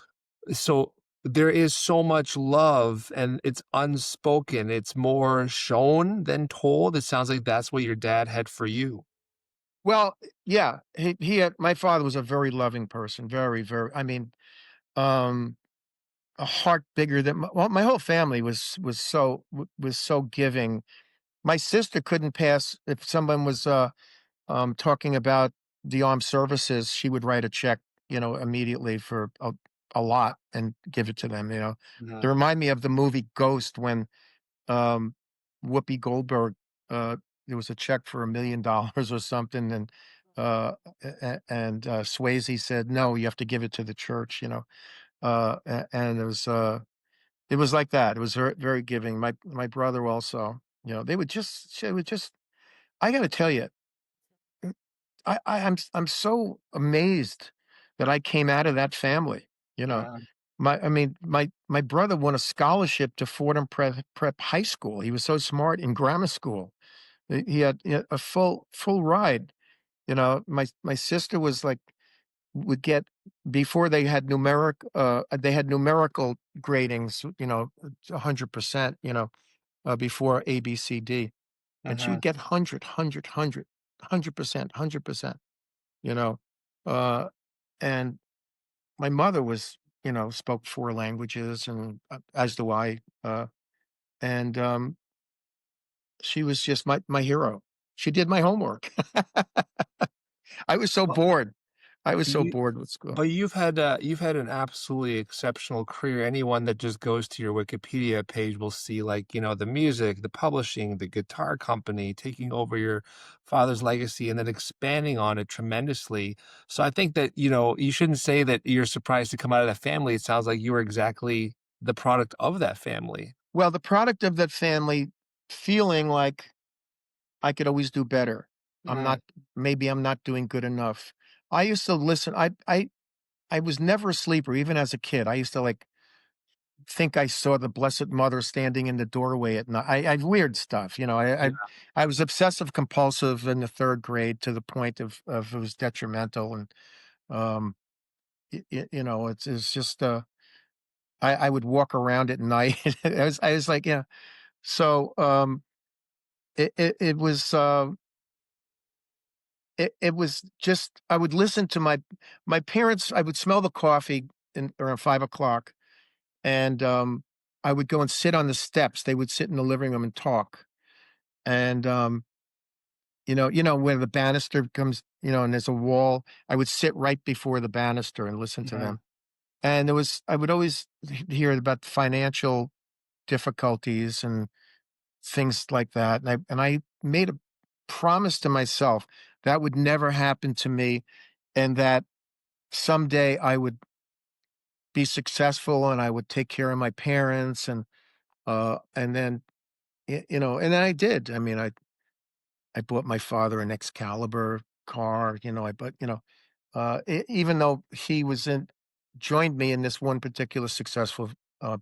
So there is so much love and it's unspoken. It's more shown than told. It sounds like that's what your dad had for you. Well, yeah, he had my father was a very loving person, very, very I mean, um, a heart bigger than my whole family was so giving. My sister couldn't pass if someone was, talking about the armed services, she would write a check, immediately for a lot and give it to them. It Uh-huh. remind me of the movie Ghost when, um, Whoopi Goldberg, uh, there was a check for $1,000,000 or something, and, Swayze said, "No, you have to give it to the church." And it was like that. It was very, very giving. My brother also, they would just I gotta tell you, I'm so amazed that I came out of that family, you know? Yeah. My brother won a scholarship to Fordham Prep High School. He was so smart in grammar school. He had a full ride, My sister was like would get before they had numerical gradings, 100%, before ABCD, and she Uh-huh. would get 100%, 100%. you know, uh, and my mother was, spoke 4 languages and, as do I, and, she was just my hero. She did my homework. I was so Well, bored. I was so you bored with school. but you've had an absolutely exceptional career. Anyone that just goes to your Wikipedia page will see, like, the music, the publishing, the guitar company, taking over your father's legacy and then expanding on it tremendously. So I think that, you shouldn't say that you're surprised to come out of that family. It sounds like you were exactly the product of that family. Well, the product of that family feeling like I could always do better. I'm Right. not maybe I'm not doing good enough. I used to listen I was never a sleeper even as a kid. I used to, like, think I saw the Blessed Mother standing in the doorway at night. I weird stuff, Yeah. I was obsessive compulsive in the 3rd grade to the point of it was detrimental, and, um, it's just, I would walk around at night. I was like, yeah. So, it was just I would listen to my parents. I would smell the coffee around 5 o'clock, and, I would go and sit on the steps. They would sit in the living room and talk, and, where the banister comes, and there's a wall. I would sit right before the banister and listen to Yeah. them, and I would always hear about financial difficulties and things like that, and I made a promise to myself that would never happen to me, and that someday I would be successful and I would take care of my parents, and then and then I did. I mean, I bought my father an Excalibur car. I bought even though he was in joined me in this one particular successful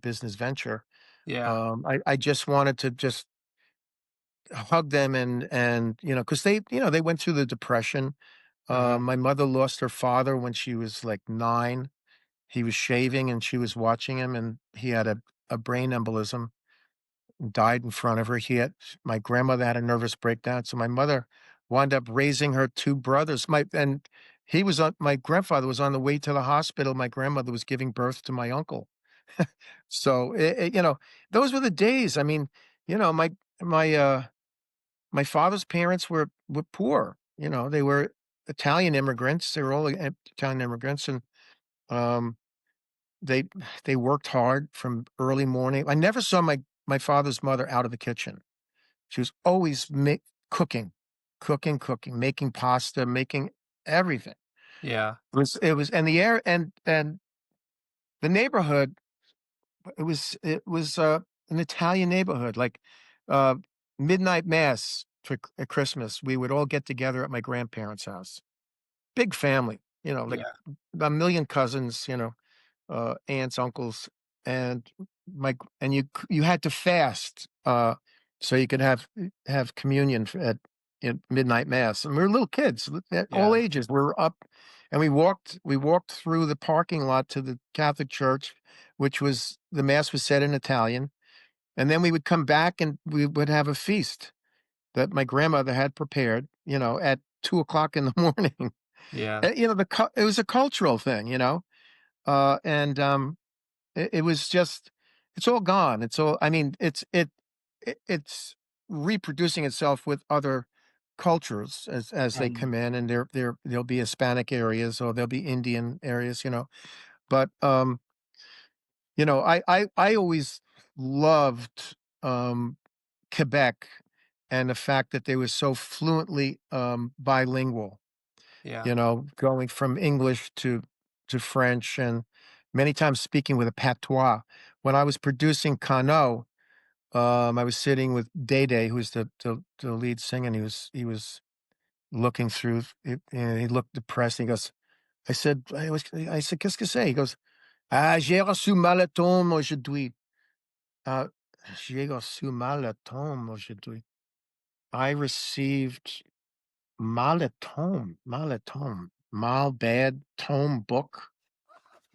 business venture. Yeah. I just wanted to just hug them, and because they went through the depression. Uh-huh. My mother lost her father when she was like 9. he was shaving and she was watching him, and he had a brain embolism, died in front of her. My grandmother had a nervous breakdown, so my mother wound up raising her 2 brothers. My grandfather was on the way to the hospital. My grandmother was giving birth to my uncle. So, those were the days. I mean, you know, my, uh my father's parents were poor. They were Italian immigrants. They were all Italian immigrants, and, um, they they worked hard from early morning. I never saw my father's mother out of the kitchen. She was always cooking, cooking, cooking, making pasta, making everything. Yeah. It was and the air and the neighborhood, it was an Italian neighborhood, like, uh, midnight mass at Christmas, we would all get together at my grandparents' house. Big family, like Yeah. a million cousins, aunts, uncles, and you had to fast, so you could have communion at midnight mass, and we were little kids, at all Yeah. ages. We were up, and we walked through the parking lot to the Catholic church, which was the mass was said in Italian, and then we would come back and we would have a feast that my grandmother had prepared, at 2 o'clock in the morning. Yeah. It was a cultural thing, and it was just it's all gone. It's all I mean, it's reproducing itself with other cultures as they Mhm. come in, and there'll be Hispanic areas or there'll be Indian areas, but, I always loved, Quebec and the fact that they were so fluently, bilingual. Yeah. Going from English to French, and many times speaking with a patois. When I was producing Cano, I was sitting with Day, who's the lead singer, and he was looking through it, and he looked depressed. He goes, I said, "Qu'est-ce que c'est?" He goes, "Ah, j'ai reçu Malaton aujourd'hui." Uh, j'ai reçu Malaton aujourd'hui. I received Malatom, mal, bad, tome, book,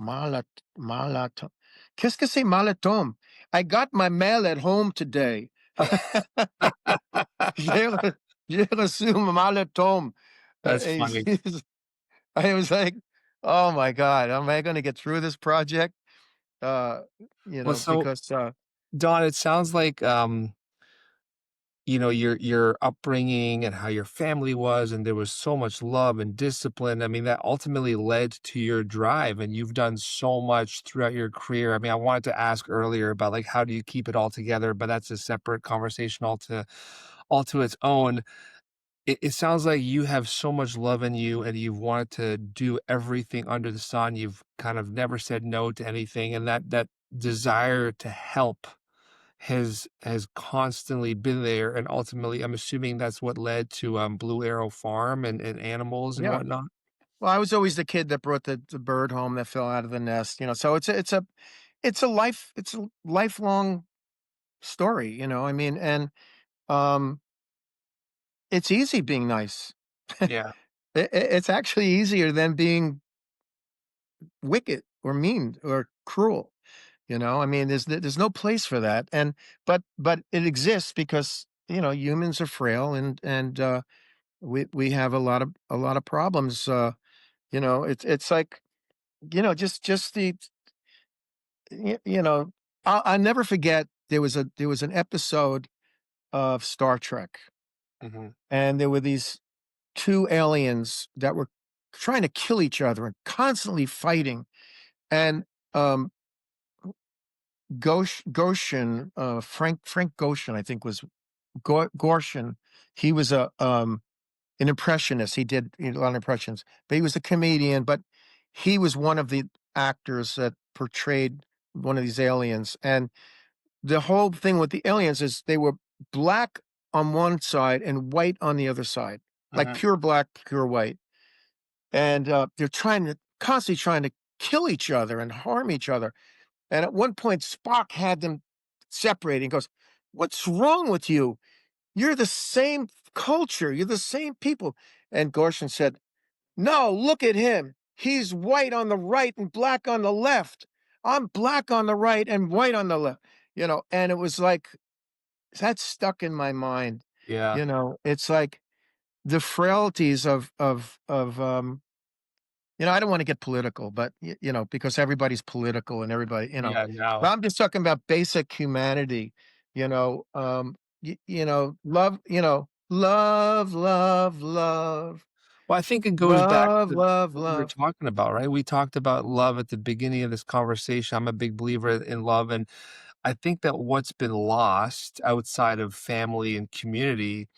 malat malatom. Qu'est-ce que c'est malatom? I got my mail at home today. J'ai re j'ai reçu malatom. That's funny. I was like, "Oh my god, am I gonna get through this project?" Uh, Well, so, because, Don, it sounds like, your upbringing and how your family was, and there was so much love and discipline. I mean, that ultimately led to your drive, and you've done so much throughout your career. I mean, I wanted to ask earlier about, like, how do you keep it all together, but that's a separate conversation all to its own. It sounds like you have so much love in you, and you've wanted to do everything under the sun. You've kind of never said no to anything, and that desire to help has constantly been there, and ultimately, I'm assuming that's what led to, Blue Arrow Farm and animals and yeah. whatnot? Well, I was always the kid that brought the bird home that fell out of the nest, so it's a lifelong story, I mean, and, um, it's easy being nice. Yeah. It's actually easier than being wicked or mean or cruel, I mean, there's no place for that, and but it exists because, humans are frail, and we have a lot of problems, it's like, just you know, I'll never forget there was an episode of Star Trek, Mhm. and there were these 2 aliens that were trying to kill each other and constantly fighting, and, Goshen, Frank Goshen, I think was Gorshin. He was an impressionist. He did a lot of impressions, but he was a comedian, but he was one of the actors that portrayed one of these aliens, and the whole thing with the aliens is they were black on one side and white on the other side, like Mhm. pure black, pure white. And they're constantly trying to kill each other and harm each other. And at one point, Spock had them separating. He goes, "What's wrong with you? You're the same culture. You're the same people." And Gorshin said, "No, look at him. he's white on the right and black on the left. I'm black on the right and white on the left, and it was like that stuck in my mind. Yeah. It's like the frailties I don't want to get political, but because everybody's political and Yeah, but now. I'm just talking about basic humanity, love, love, Well, I think it goes back love, to love, what we were love. talking about, right? We talked about love at the beginning of this conversation. I'm a big believer in love, and I think that what's been lost outside of family and community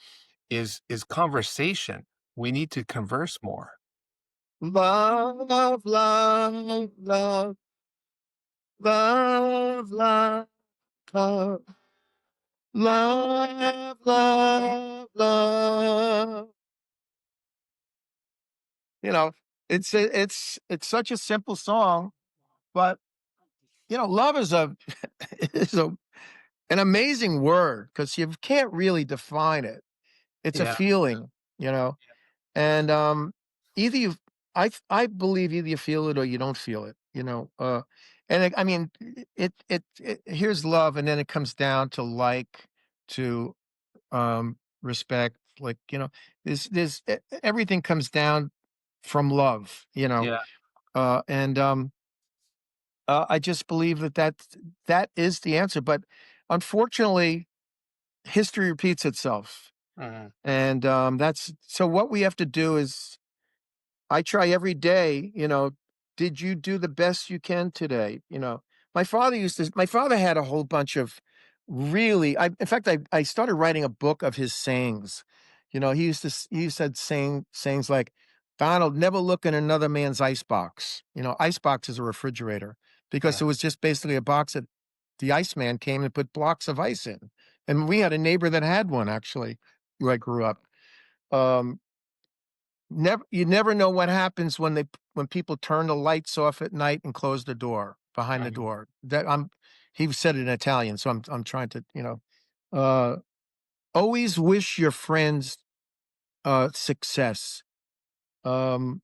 is conversation. We need to converse more. Love, love, love, love, love, love, love, love, love, love. You know, it's such a simple song, but love is a is an amazing word because you can't really define it. It's a Yeah, feeling, you know, and either you, I believe either you feel it or you don't feel it, and I mean, here's love, and then it comes down to to respect, like everything comes down from love, yeah, and I just believe that is the answer, but unfortunately, history repeats itself, mhm, and that's so. What we have to do is, I try every day. Did you do the best you can today? My father had a whole bunch of really. In fact, I started writing a book of his sayings. He said sayings like, "Donald, never look in another man's ice box." Ice box is a refrigerator because it mhm, was just basically a box that the iceman came and put blocks of ice in. And we had a neighbor that had one actually, where I grew up. Um, you never know what happens when people turn the lights off at night and close the door behind the mhm, door. He said it in Italian, so I'm trying to, uh, always wish your friends success. Um,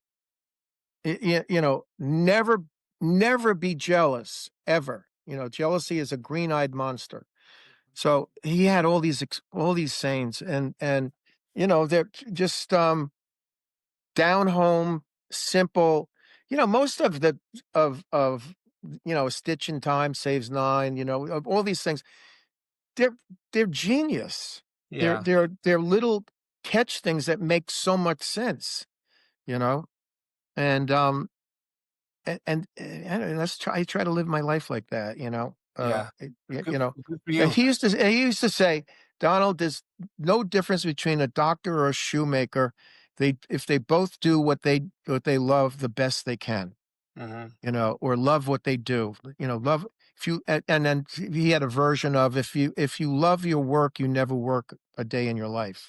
never be jealous ever. Jealousy is a green-eyed monster. So he had all these sayings, and they're just down home, simple. Most of the of a stitch in time saves nine. Of all these things, they're they're genius. They're yeah. they're they're little catch things that make so much sense. You know, and and I try to live my life like that. Yeah. Good, good for And you. he used to say, Donald, there's no difference between a doctor or a shoemaker. If they both do what they love the best they can, Mhm. or love what they do, love if you and then he had a version of if you love your work, you never work a day in your life.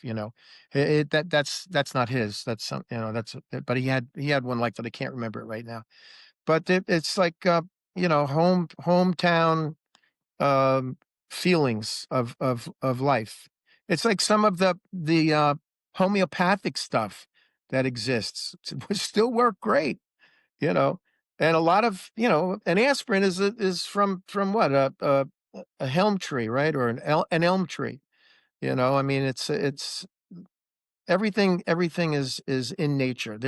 That's not his. That's some, but he had one like that. I can't remember it right now. But it's like hometown um, feelings of life. It's like some of the homeopathic stuff that exists would still work great, you know. And a lot of an aspirin is from what a helm tree, right, or an elm tree. I mean, it's everything is in nature.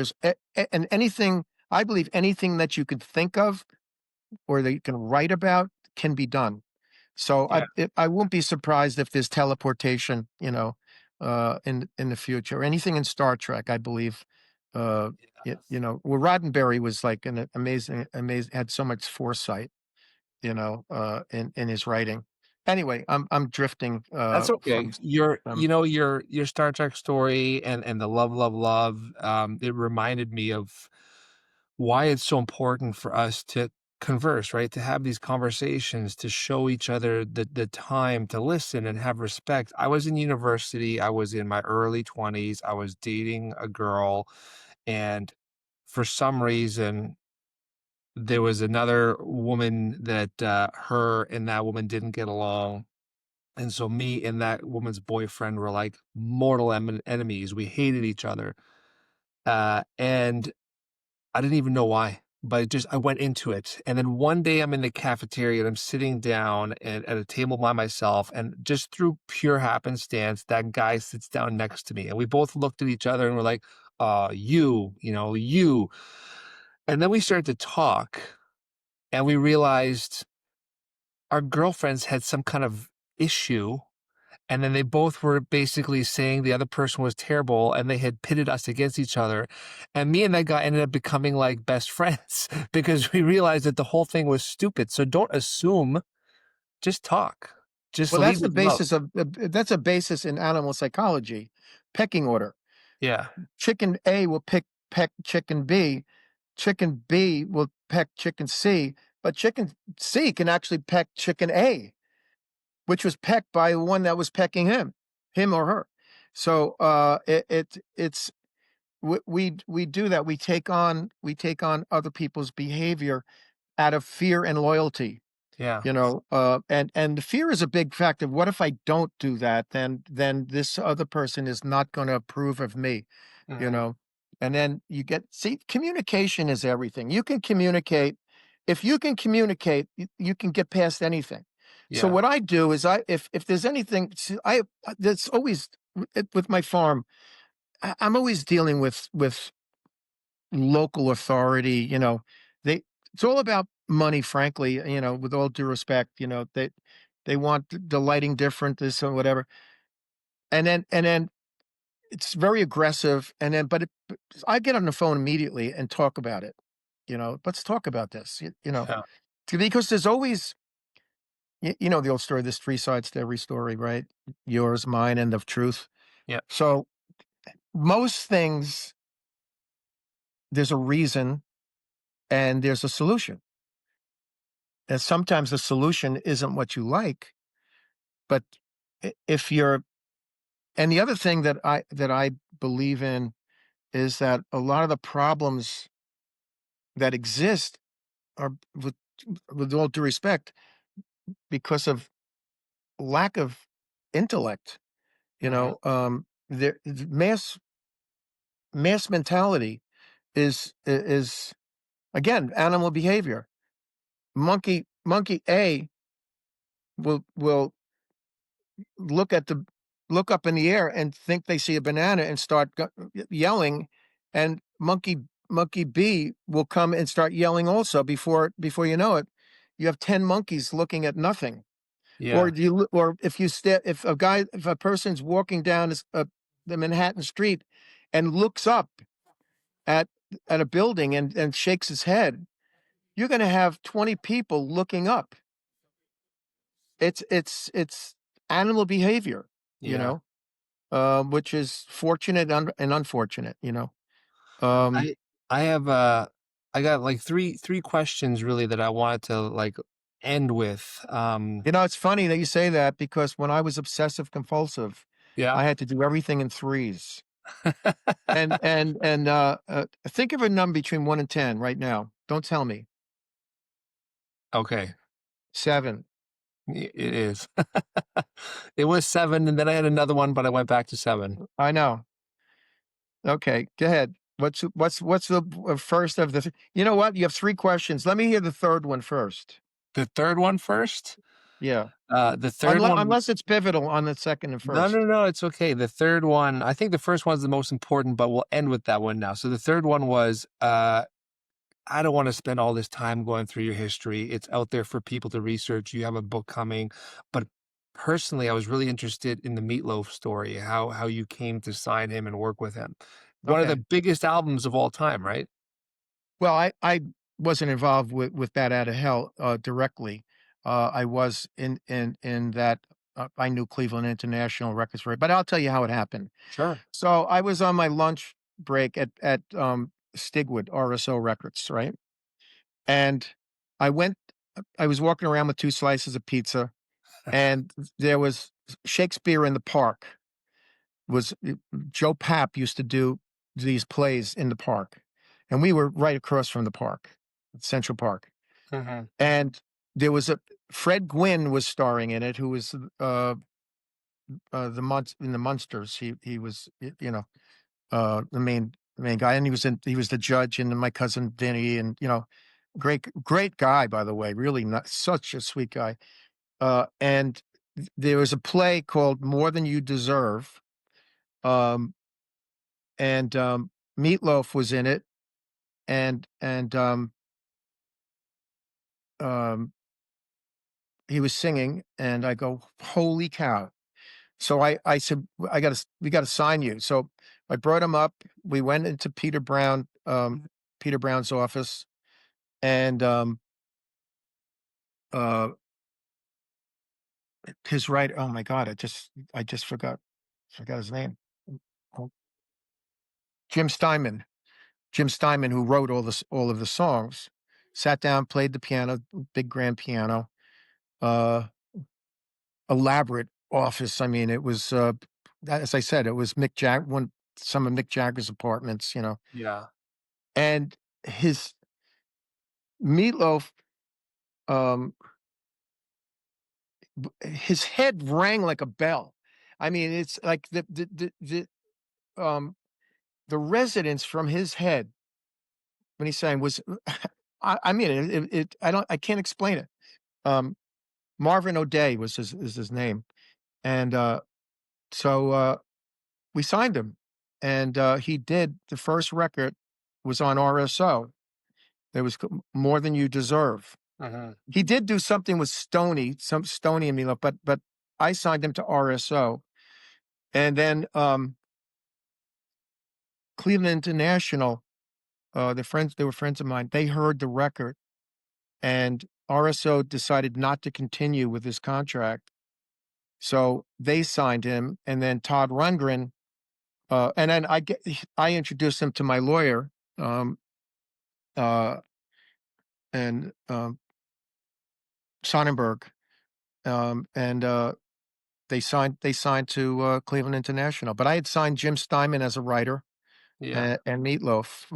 And anything, I believe anything that you could think of or that you can write about can be done. So Yeah. I won't be surprised if there's teleportation, in the future. Anything in Star Trek, I believe. Well, Roddenberry was like an amazing, had so much foresight, in his writing. Anyway, I'm drifting That's okay. from Your from you know, your Star Trek story and the love, love, love, it reminded me of why it's so important for us to converse, right? To have these conversations, to show each other the time to listen and have respect. I was in university, I was in my early 20s, I was dating a girl, and for some reason, there was another woman that, her and that woman didn't get along, and so me and that woman's boyfriend were like mortal enemies. We hated each other. And I didn't even know why, but it just I went into it, and then one day I'm in the cafeteria and I'm sitting down at a table by myself, and just through pure happenstance, that guy sits down next to me, and we both looked at each other and we're like, you." And then we started to talk, and we realized our girlfriends had some kind of issue, and then they both were basically saying the other person was terrible, and they had pitted us against each other. And me and that guy ended up becoming like best friends because we realized that the whole thing was stupid. So don't assume, just talk. Just Well, lead with love. that's a basis in animal psychology, pecking order. Yeah. Chicken A will peck chicken B, chicken B will peck chicken C, but chicken C can actually peck chicken A, which was pecked by the one that was pecking him or her. So it's we do that. We take on other people's behavior out of fear and loyalty. Yeah. And the fear is a big factor. What if I don't do that? Then this other person is not going to approve of me, you Hmm. know. And then communication is everything. You can communicate. If you can communicate, you can get past anything. So Yeah. what I do is if there's anything there's always with my farm, I'm always dealing with local authority, they it's all about money, frankly, with all due respect, they want the lighting different, this or whatever. And then it's very aggressive. But I get on the phone immediately and talk about it. Let's talk about this. Yeah. Because there's always the old story, there's three sides to every story, right? Yours, mine, and the truth. Yeah. So most things, there's a reason and there's a solution. And sometimes the solution isn't what you like, but if you're and the other thing that I believe in is that a lot of the problems that exist are with all due respect because of lack of intellect. Hmm. The mass mentality is again animal behavior. Monkey A will look at the look up in the air and think they see a banana and start yelling, and monkey B will come and start yelling also before you know it. You have 10 monkeys looking at nothing. Or Yeah. if a person's walking down the Manhattan street and looks up at a building and shakes his head, you're going to have 20 people looking up. It's animal behavior, you Yeah. know, which is fortunate and unfortunate. Um, I I have I got like three questions really that I wanted to like end with. it's funny that you say that because when I was obsessive compulsive, Yeah. I had to do everything in threes. And think of a number between 1 and 10 right now. Don't tell me. Okay. 7. It is. It was 7, and then I had another one, but I went back to 7. I know. Okay, go ahead. What's the first of the? You know what? You have 3 questions. Let me hear the third one first. The 3rd one first? Yeah. The 3rd Unless one. unless it's pivotal on the second and No, no, first. no, it's okay. The 3rd one, I think the 1st one's the most important, but we'll end with that one now. So the 3rd one was, I don't wanna spend all this time going through your history. It's out there for people to research. You have a book coming, but personally, I was really interested in the Meatloaf story, how you came to sign him and work with him. One of the Okay. biggest albums of all time, right? Well, I wasn't involved with Bat Out of Hell, directly. I was in that, I knew Cleveland International Records for it, but I'll tell you how it happened. Sure. So, I was on my lunch break at Stigwood RSO Records, right? And I went I was walking around with 2 slices of pizza, and there was Shakespeare in the Park. Was Joe Papp used to do these plays in the park, and we were right across from the park, Central Park. Mhm. And there was a Fred Gwynn was starring in it, who was the Munsters. He was the main. main guy, and he was the judge, and then my cousin Vinny, and great guy, by the way, really not such a sweet guy. And there was a play called More Than You Deserve, um, and Meatloaf was in it, and um, he was singing, and I go, "Holy cow!" So I said, we got to sign you." So I brought him up. We went into Peter Brown's office, and uh, his right. Oh my God, I just forgot his name. Oh, Jim Steinman. Jim Steinman, who wrote all of the songs, sat down, played the piano, big grand piano, uh, elaborate office. I mean, it was, as I said, it was some of Mick Jagger's apartments, Yeah. and his Meatloaf, um, his head rang like a bell. I mean, it's like um, the resonance from his head when he sang was, I mean, I can't explain it. Um, Marvin O'Day is his name, and so we signed him, and he did the first record was on RSO. It was More Than You Deserve. Mhm. He did do something with some Stony and me, but I signed him to RSO, and then Cleveland International, they were friends of mine. They heard the record, and RSO decided not to continue with his contract, so they signed him, and then Todd Rundgren, and then I introduced him to my lawyer, um, uh, and Sonnenberg, and they signed to Cleveland International. But I had signed Jim Steinman as a writer, Yeah. and Meatloaf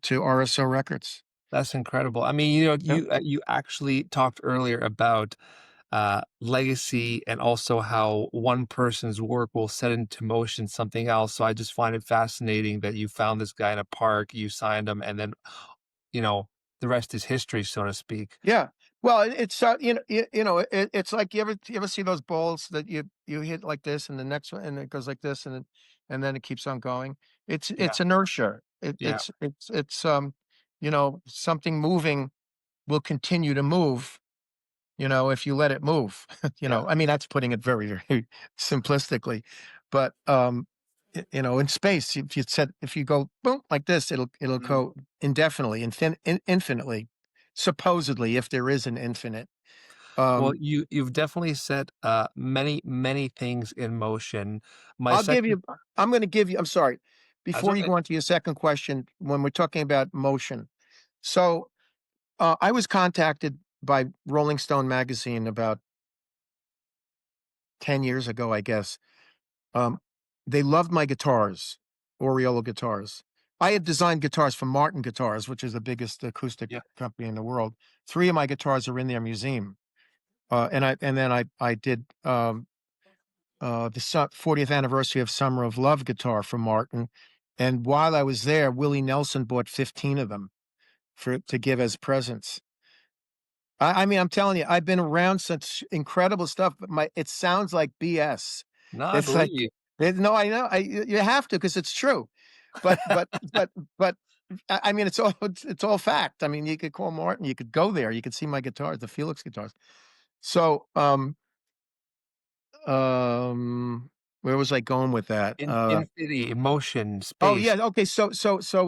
to RSO Records. That's incredible. I mean, Yep. you actually talked earlier about legacy and also how one person's work will set into motion something else. So I just find it fascinating that you found this guy in a park, you signed him, and then, you know, the rest is history, so to speak. Yeah. Well, it's it's like you ever see those balls that you hit like this, and the next one, and it goes like this, and then it keeps on going. Yeah. It's inertia. Yeah. It's something moving will continue to move, if you let it move. Yeah. I mean, that's putting it very, very simplistically, but in space, if you go boom like this, it'll Mm. go indefinitely, infinitely, supposedly, if there is an infinite. Well, Um, you've definitely set many things in motion. My I'll give second you. I'm going to give you. I'm sorry. That's Before you okay. go on to your second question, when we're talking about motion, so I was contacted by Rolling Stone magazine about 10 years ago, I guess. Um, they loved my guitars, Oriolo guitars. I had designed guitars for Martin Guitars, which is the biggest acoustic Yeah. company in the world. Three of my guitars are in their museum, and then I did the 40th anniversary of Summer of Love guitar for Martin. And while I was there, Willie Nelson bought 15 of them to give as presents. I mean, I'm telling you, I've been around such incredible stuff, but it sounds like BS. No, I It's believe like, you. no, I know, you have to because it's true. But but I mean, it's all fact. I mean, you could call Martin, you could go there, you could see my guitars, the Felix guitars. So um, where was I going with that? Infinity, emotion, Oh space. yeah, okay. So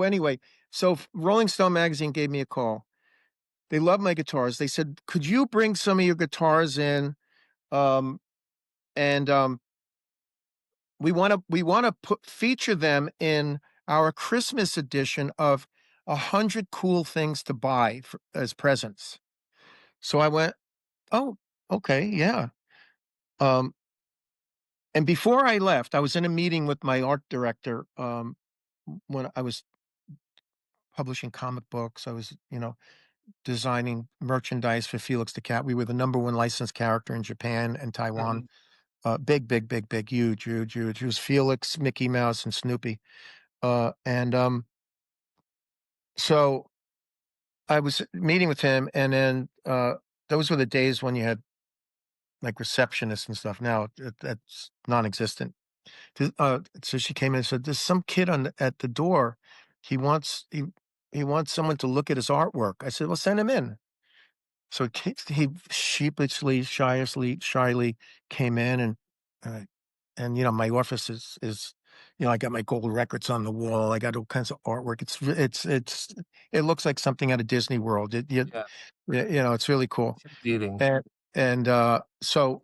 anyway, Rolling Stone magazine gave me a call. They love my guitars. They said, "Could you bring some of your guitars in? Um, and we want to put feature them in our Christmas edition of 100 cool things to buy as presents." So I went, "Oh, okay, yeah." Um, and before I left, I was in a meeting with my art director. When I was publishing comic books, I was, designing merchandise for Felix the Cat. We were the number one licensed character in Japan and Taiwan. Mhm. Big, big, big, big, huge, huge, huge. It was Felix, Mickey Mouse, and Snoopy. And So I was meeting with him, and then those were the days when you had like receptionists and stuff. Now that's non-existent. So she came in and said, "There's some kid at the door. He wants he wants someone to look at his artwork." I said, "Well, send him in." So he sheepishly, shyly came in, uh, and my office is I got my gold records on the wall. I got all kinds of artwork. It looks like something out of Disney World. Yeah, It's really cool. it's leading. And so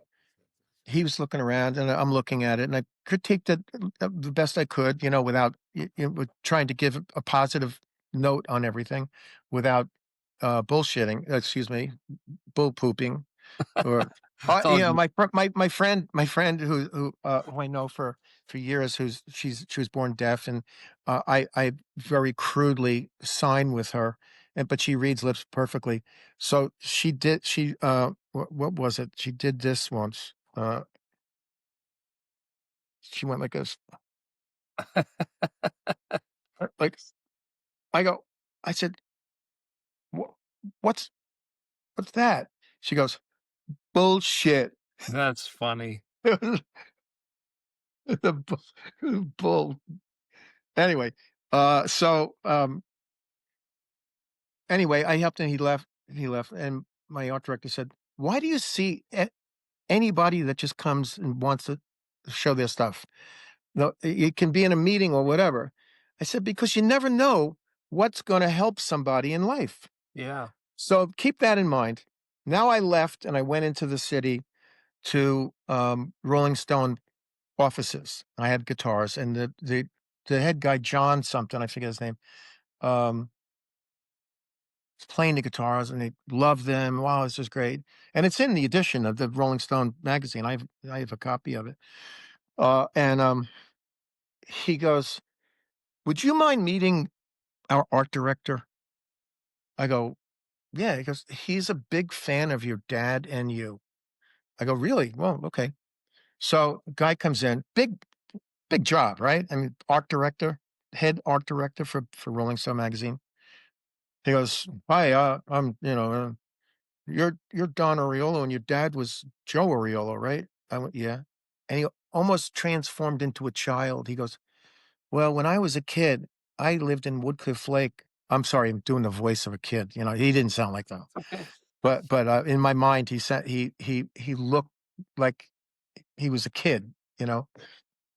he was looking around, and I'm looking at it, and I critiqued it the best I could, without with trying to give a positive note on everything, without bullshitting. Excuse me, bull pooping, or It's all good. my friend who I know for years, she was born deaf, and I very crudely sign with her, and but she reads lips perfectly. So what was it? She did this once. She went like this, like I go, I said, "Wha- what's what's that?" She goes, "Bullshit." That's funny. The bull. Anyway, so anyway, I helped him. He left. He left, and my art director said, "Why do you see anybody that just comes and wants to show their stuff? No, it can be in a meeting or whatever." I said, "Because you never know what's going to help somebody in life. Yeah. So keep that in mind." Now I left and I went into the city to Rolling Stone offices. I had guitars, and the head guy, John something, I forget his name, um, was playing the guitars, and they loved them. Wow, this is great. And it's in the edition of the Rolling Stone magazine. I have a copy of it. And he goes, "Would you mind meeting our art director?" I go, "Yeah." He goes, "He's a big fan of your dad and you." I go, "Really? Well, okay." So guy comes in, big job, right? I mean, art director, head art director for Rolling Stone magazine. He goes, "Hi, you're Don Oriolo, and your dad was Joe Oriolo, right?" I went, "Yeah." And he almost transformed into a child. He goes, "Well, when I was a kid, I lived in Woodcliff Lake." I'm sorry, I'm doing the voice of a kid. He didn't sound like that, It's okay. but in my mind, he said he looked like he was a kid.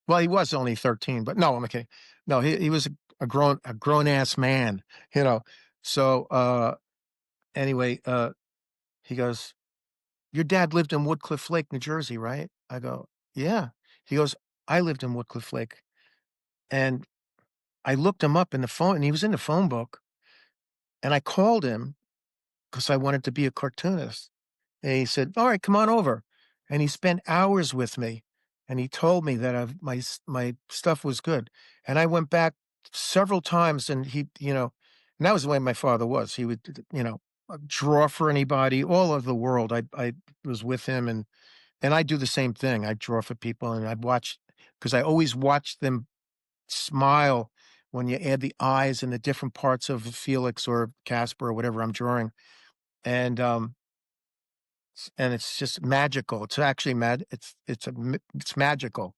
Well, he was only 13, but no, I'm kidding. No, he was a grown ass man. You know. So anyway, he goes, "Your dad lived in Woodcliff Lake, New Jersey, right?" I go, "Yeah." He goes, "I lived in Woodcliff Lake." And I looked him up in the phone, and he was in the phone book, and I called him because I wanted to be a cartoonist. And he said, "All right, come on over." And he spent hours with me, and he told me that my stuff was good. And I went back several times, and and that was the way my father was. He would, draw for anybody all over the world. I was with him, and I do the same thing. I draw for people, and I watch because I always watch them smile when you add the eyes and the different parts of Felix or Casper or whatever I'm drawing. And it's just magical. It's actually it's magical.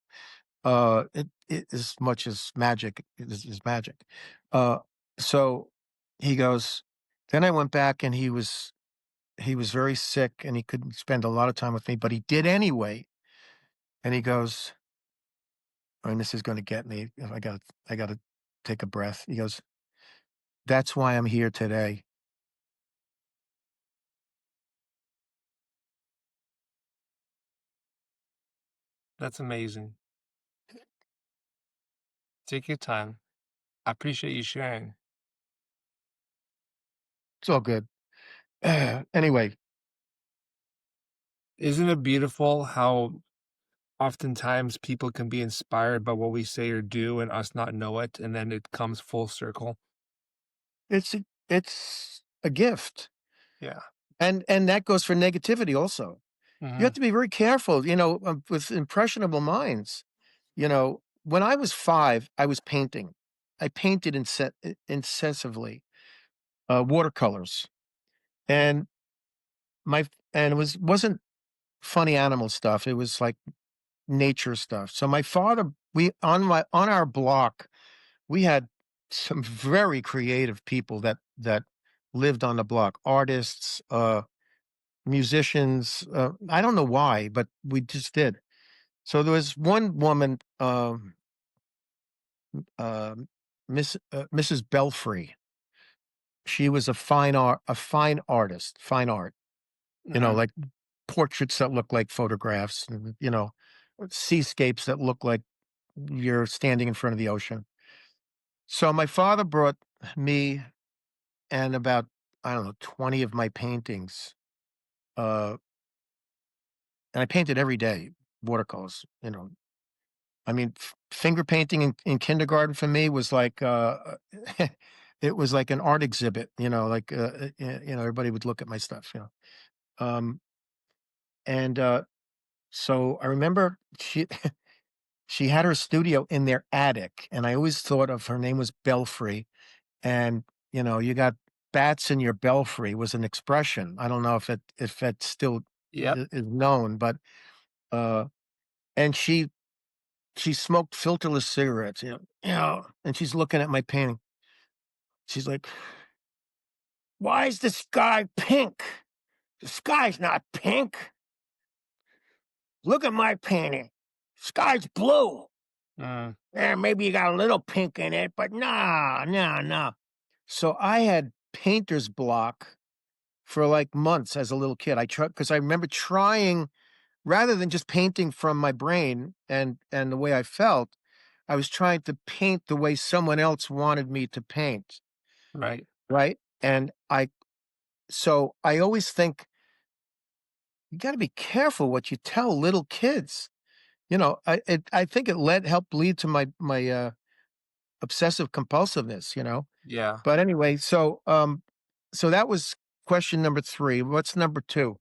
It as much as magic is magic. Uh, so he goes. Then I went back, and he was very sick, and he couldn't spend a lot of time with me, but he did anyway. And he goes, and this is going to get me. If I got to take a breath. He goes, "That's why I'm here today." That's amazing. Take your time. I appreciate you sharing. It's all good. Anyway, Isn't it beautiful how oftentimes people can be inspired by what we say or do and us not know it, and then it comes full circle? it's a gift. Yeah. And that goes for negativity also. You have Mhm. to be very careful, with impressionable minds. When I was 5, I was painting. I painted incessively. watercolors, and it wasn't funny animal stuff. It was like nature stuff. So my father, we on our block, we had some very creative people that lived on the block, artists, musicians. I don't know why, but we just did. So there was one woman, Mrs. Belfry. She was a fine artist, fine art. Mhm. Like portraits that look like photographs, and seascapes that look like you're standing in front of the ocean. So my father brought me and about, I don't know, 20 of my paintings. Uh, and I painted every day, watercolors. I mean, finger painting in kindergarten for me was like, it was like an art exhibit, like, everybody would look at my stuff. Um, and so I remember she had her studio in their attic, and I always thought of her name was Belfry. And, you got bats in your belfry was an expression. I don't know if it still Yep. is known, but, uh, and she smoked filterless cigarettes, and she's looking at my painting. She's like, "Why is the sky pink? The sky's not pink. Look at my painting. Sky's blue. Mm. Yeah, maybe you got a little pink in it, but nah, nah, nah." So I had painter's block for like months as a little kid. I tried because I remember trying, rather than just painting from my brain and the way I felt, I was trying to paint the way someone else wanted me to paint, Right. right? And I always think you got to be careful what you tell little kids. I think it helped lead to my obsessive compulsiveness. Yeah. But anyway, so that was question number 3. What's number 2?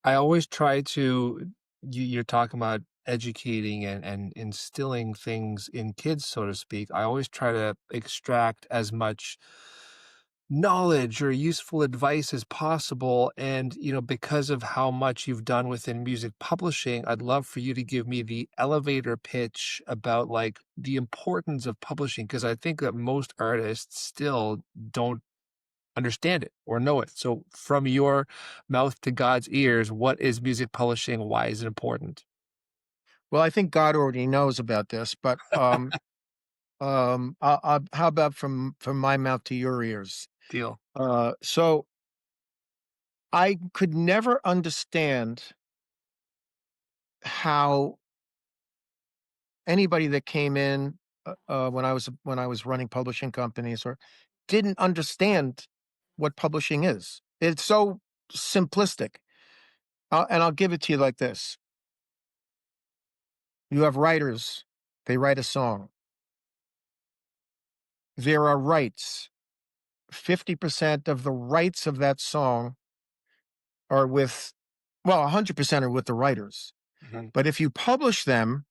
I always try to you're talking about educating and instilling things in kids, so to speak. I always try to extract as much knowledge or useful advice as possible. And, because of how much you've done within music publishing, I'd love for you to give me the elevator pitch about like the importance of publishing, because I think that most artists still don't understand it or know it. So from your mouth to God's ears, what is music publishing? Why is it important? Well, I think God already knows about this, but how about from my mouth to your ears? Deal. So I could never understand how anybody that came in, when I was running publishing companies, or didn't understand what publishing is. It's so simplistic, and I'll give it to you like this: you have writers; they write a song. There are rights. 50% of the rights of that song are with, well, 100% are with the writers. Mhm. But if you publish them,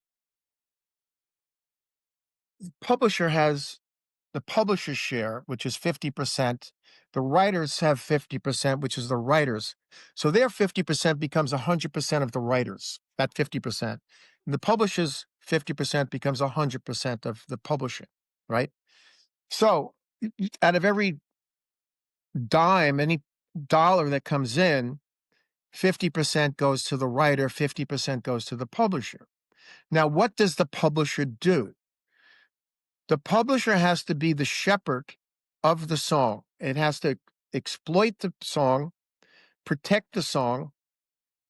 publisher has the publisher's share, which is 50%. The writers have 50%, which is the writers. So their 50% becomes 100% of the writers, that 50%. And the publisher's 50% becomes 100% of the publishing, right? So out of every dime, any dollar that comes in, 50% goes to the writer, 50% goes to the publisher. Now, what does the publisher do? The publisher has to be the shepherd of the song. It has to exploit the song, protect the song,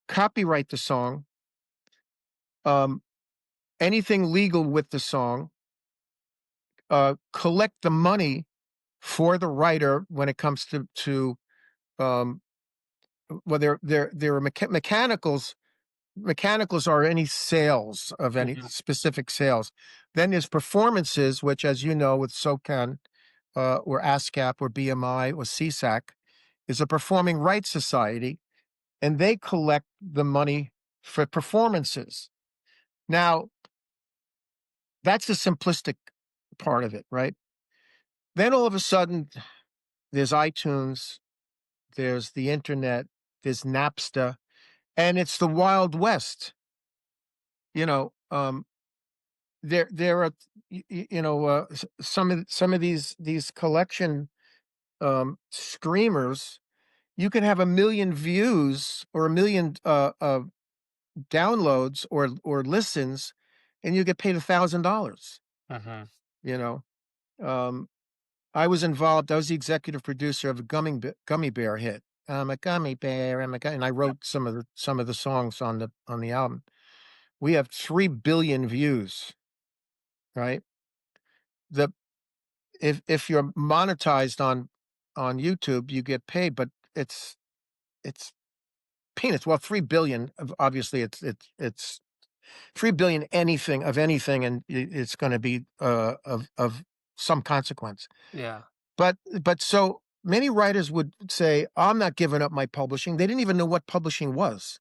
copyright the song, um, anything legal with the song, collect the money for the writer when it comes to um, well, there are mechanicals. Mechanicals are any sales of any Mhm. specific sales. Then there's performances, which, as you know, with SOCAN, or ASCAP or BMI or CSAC, is a performing rights society, and they collect the money for performances. Now, that's the simplistic part of it, right? Then all of a sudden, there's iTunes, there's the internet, there's Napster, and it's the Wild West. You know, there are some of these collection streamers. You can have 1,000,000 views or 1,000,000 downloads or listens, and you get paid $1,000. Mhm. You know, um, I was involved. I was the executive producer of a gummy bear hit. I'm a gummy bear. And I Yeah. wrote some of the songs on the album. We have 3 billion views, right? The if you're monetized on YouTube, you get paid, but it's peanuts. Well, 3 billion. Obviously, it's 3 billion anything, and it's going to be of some consequence. Yeah. But so many writers would say, "I'm not giving up my publishing." They didn't even know what publishing was,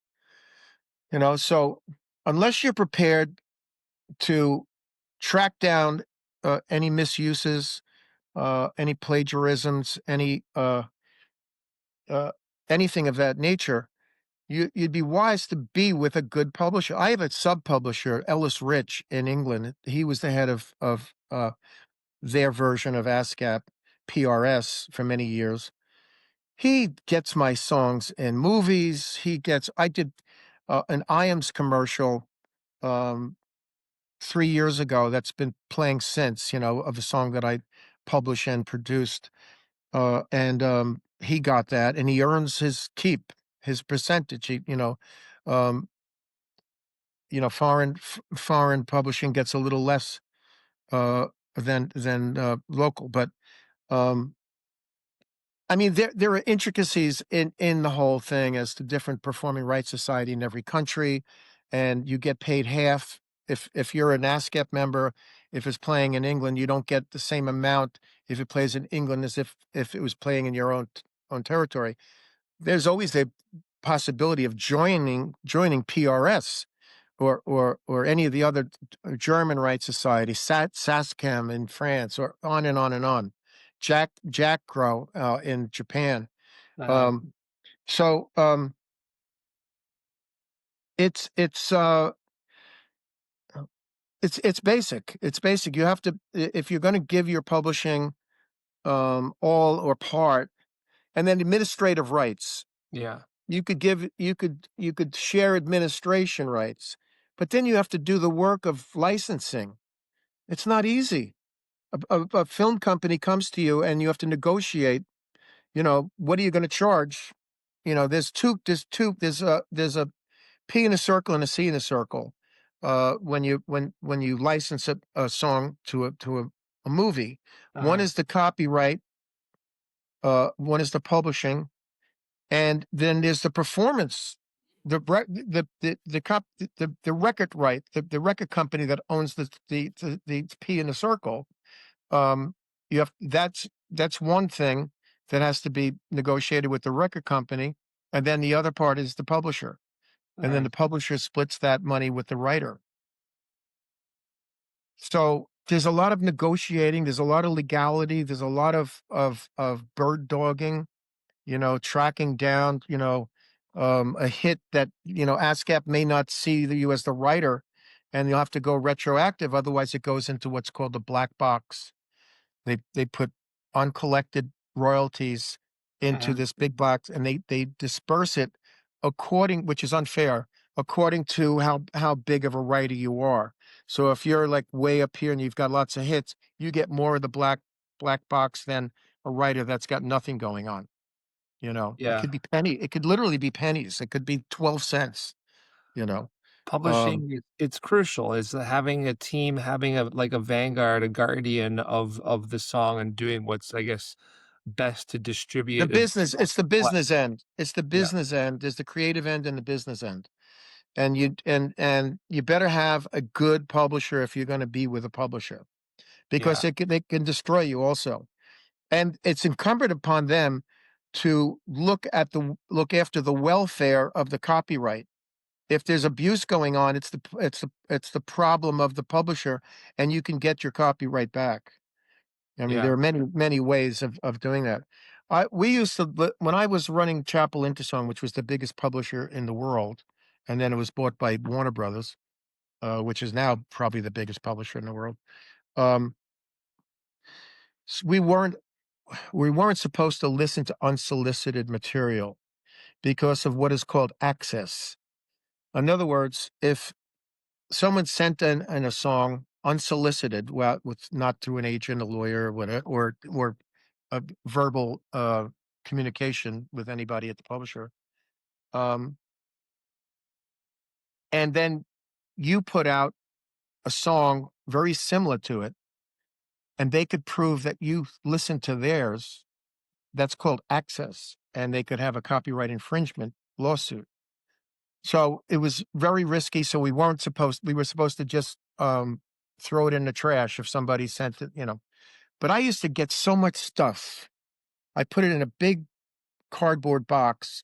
you know. So unless you're prepared to track down any misuses, any plagiarisms, uh, anything of that nature, you'd be wise to be with a good publisher. I have a sub publisher, Ellis Rich in England. He was the head of their version of ASCAP PRS for many years. He gets my songs in movies. I did an IAMS commercial um, 3 years ago that's been playing since, of a song that I published and produced. And he got that, and he earns his keep, his percentage. Um, foreign publishing gets a little less uh, than local, but um, I mean, there are intricacies in the whole thing as to different performing rights society in every country, and you get paid half if you're an ASCAP member. If it's playing in England, you don't get the same amount if it plays in England as if it was playing in your own territory. There's always a possibility of joining PRS or any of the other German rights societies, SASCEM in France, or on and on and on. Jack Crow in Japan. Uh-huh. Um, so it's it's uh, it's basic. It's basic. You have to if you're going to give your publishing all or part, and then administrative rights. Yeah. You could share administration rights, but then you have to do the work of licensing. It's not easy. A film company comes to you and you have to negotiate, what are you going to charge? There's a P in a circle and a C in a circle. When you license a song to a movie, one Uh-huh. is the copyright, one is the publishing, and then there's the performance, the record right, the record company that owns the P in the circle. Um, you have that's one thing that has to be negotiated with the record company, and then the other part is the publisher, and then Right. the publisher splits that money with the writer. So there's a lot of negotiating. There's a lot of legality. There's a lot of bird dogging. Tracking down, a hit that, ASCAP may not see you as the writer, and you'll have to go retroactive. Otherwise, it goes into what's called the black box. They put uncollected royalties into Mhm. this big box, and they disperse it which is unfair, according to how big of a writer you are. So if you're like way up here and you've got lots of hits, you get more of the black box than a writer that's got nothing going on. It Yeah. could be it could literally be pennies. It could be 12 cents, you know. Um, Publishing, it's crucial, is having a team, having a vanguard, a guardian of the song and doing what's, I guess, best to distribute and it's the what. business end. It's the Yeah. business end. There's the creative end and the business end. And you better have a good publisher if you're going to be with a publisher, because Yeah. they can destroy you also. And it's incumbent upon them to look after the welfare of the copyright. If there's abuse going on, it's the problem of the publisher, and you can get your copyright back. I mean, there Yeah. are many ways of doing that. I we used to when I was running Chapel Intersong, which was the biggest publisher in the world, and then it was bought by Warner Brothers, which is now probably the biggest publisher in the world. Um, we weren't supposed to listen to unsolicited material because of what is called access. In other words, if someone sent in a song unsolicited, well, with not through an agent, a lawyer, whatever, or a verbal communication with anybody at the publisher, um, and then you put out a song very similar to it, and they could prove that you listened to theirs. That's called access, and they could have a copyright infringement lawsuit. So it was very risky. So we were supposed to just throw it in the trash if somebody sent it, you know. But I used to get so much stuff. I put it in a big cardboard box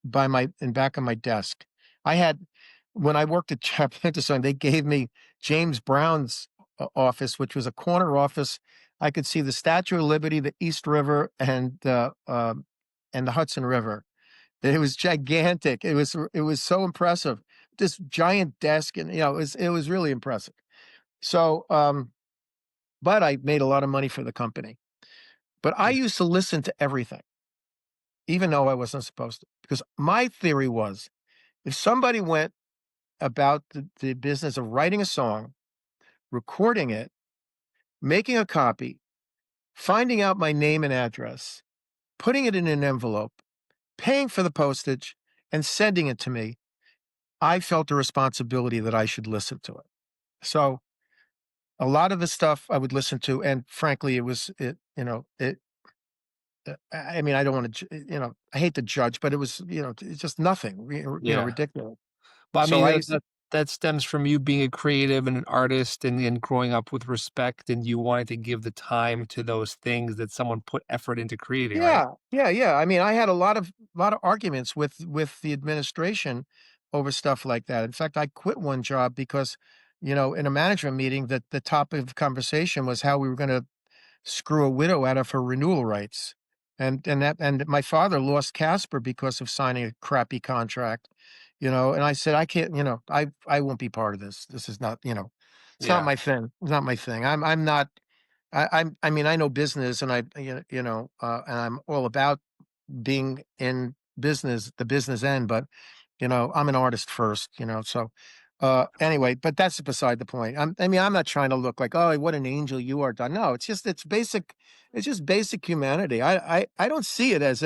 by my in back of my desk. I had when I worked at Chapel they gave me James Brown's office, which was a corner office. I could see the Statue of Liberty, the East River, and the Hudson River. It was gigantic. It was so impressive. This giant desk, and it was really impressive. So, but I made a lot of money for the company. But I Yeah. used to listen to everything, even though I wasn't supposed to, because my theory was if somebody went about the business of writing a song, recording it, making a copy, finding out my name and address, putting it in an envelope, paying for the postage, and sending it to me, I felt a responsibility that I should listen to it. So a lot of the stuff I would listen to, and frankly, it was it, you know, it. I mean, I don't want to, I hate to judge, but it was, it's just nothing, Yeah. ridiculous. But I So mean, I used to, that stems from you being a creative and an artist and growing up with respect and you wanting to give the time to those things that someone put effort into creating, right? yeah, yeah, yeah. I mean, I had a lot of arguments with the administration over stuff like that. In fact, I quit one job because, in a management meeting, that the topic of conversation was how we were going to screw a widow out of her renewal rights. And my father lost Casper because of signing a crappy contract, and I said, I can't, I won't be part of this. This is not, it's not Yeah. my thing. It's not my thing. I'm not I mean, I know business and and I'm all about being in business, the business end, but I'm an artist first, so anyway, but that's beside the point. I'm not trying to look like, oh, what an angel you are, Don. No, it's just basic humanity. I don't see it as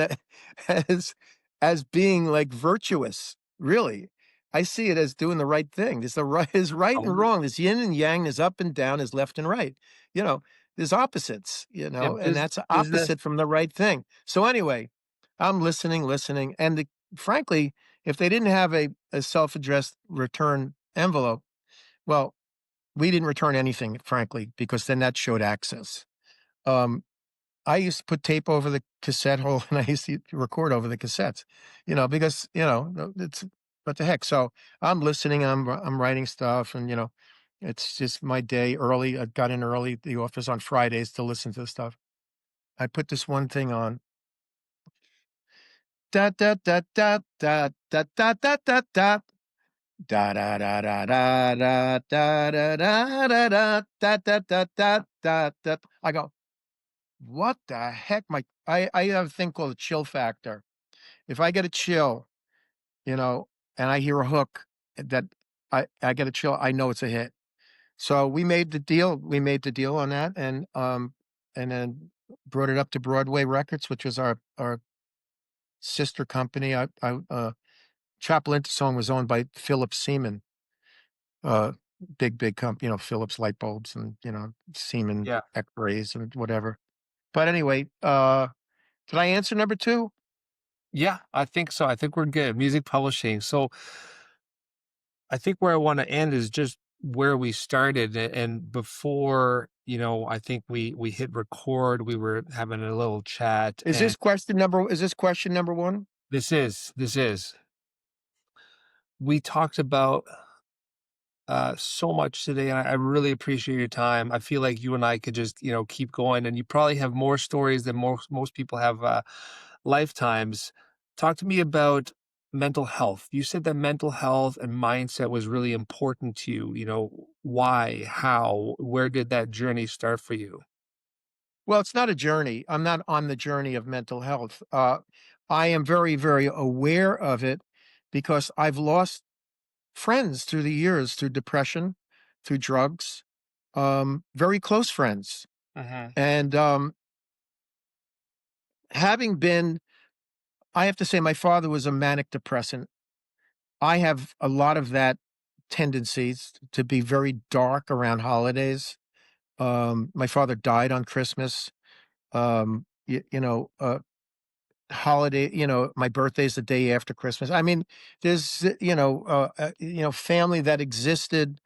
as as being like virtuous, really. I see it as doing the right thing. There's right and Um, wrong. There's yin and yang, there's up and down, there's left and right. You know, there's opposites, yeah, and that's business. opposite from the right thing. So anyway, I'm listening, and frankly, if they didn't have a self-addressed return envelope, well, we didn't return anything, frankly, because then that showed access. Um, I used to put tape over the cassette hole, and I used to record over the cassettes, because it's what the heck. So I'm listening, I'm writing stuff, and it's just my day early. I got in early at the office on Fridays to listen to the stuff. I put this one thing on. Da da da da da da da da da da. Da da da da da da da da da da da da da da da da da. I go, what the heck? I have a thing called a chill factor. If I get a chill, you know, and I hear a hook that I get a chill, I know it's a hit. So we made the deal. We made the deal on that, and then brought it up to Broadway Records, which was our sister company. Chaplin Song was owned by Philip Seaman, uh, big company, Philips light bulbs and, Siemens Yeah. X-rays and whatever. But anyway, did I answer number 2? Yeah, I think so. I think we're good. Music publishing. So I think where I want to end is just where we started and before, I think we hit record, we were having a little chat and Is this question number 1? this is we talked about so much today, and I really appreciate your time. I feel like you and I could just, keep going, and you probably have more stories than most people have lifetimes. Talk to me about mental health. You said that mental health and mindset was really important to you. Why? How? Where did that journey start for you? Well, it's not a journey. I'm not on the journey of mental health. I am very, very aware of it because I've lost friends through the years, through depression, through drugs, very close friends. Hmm. And having been, I have to say, my father was a manic depressant. I have a lot of that tendencies to be very dark around holidays. My father died on Christmas. Holiday, my birthday's the day after Christmas. I mean, there's, family that existed,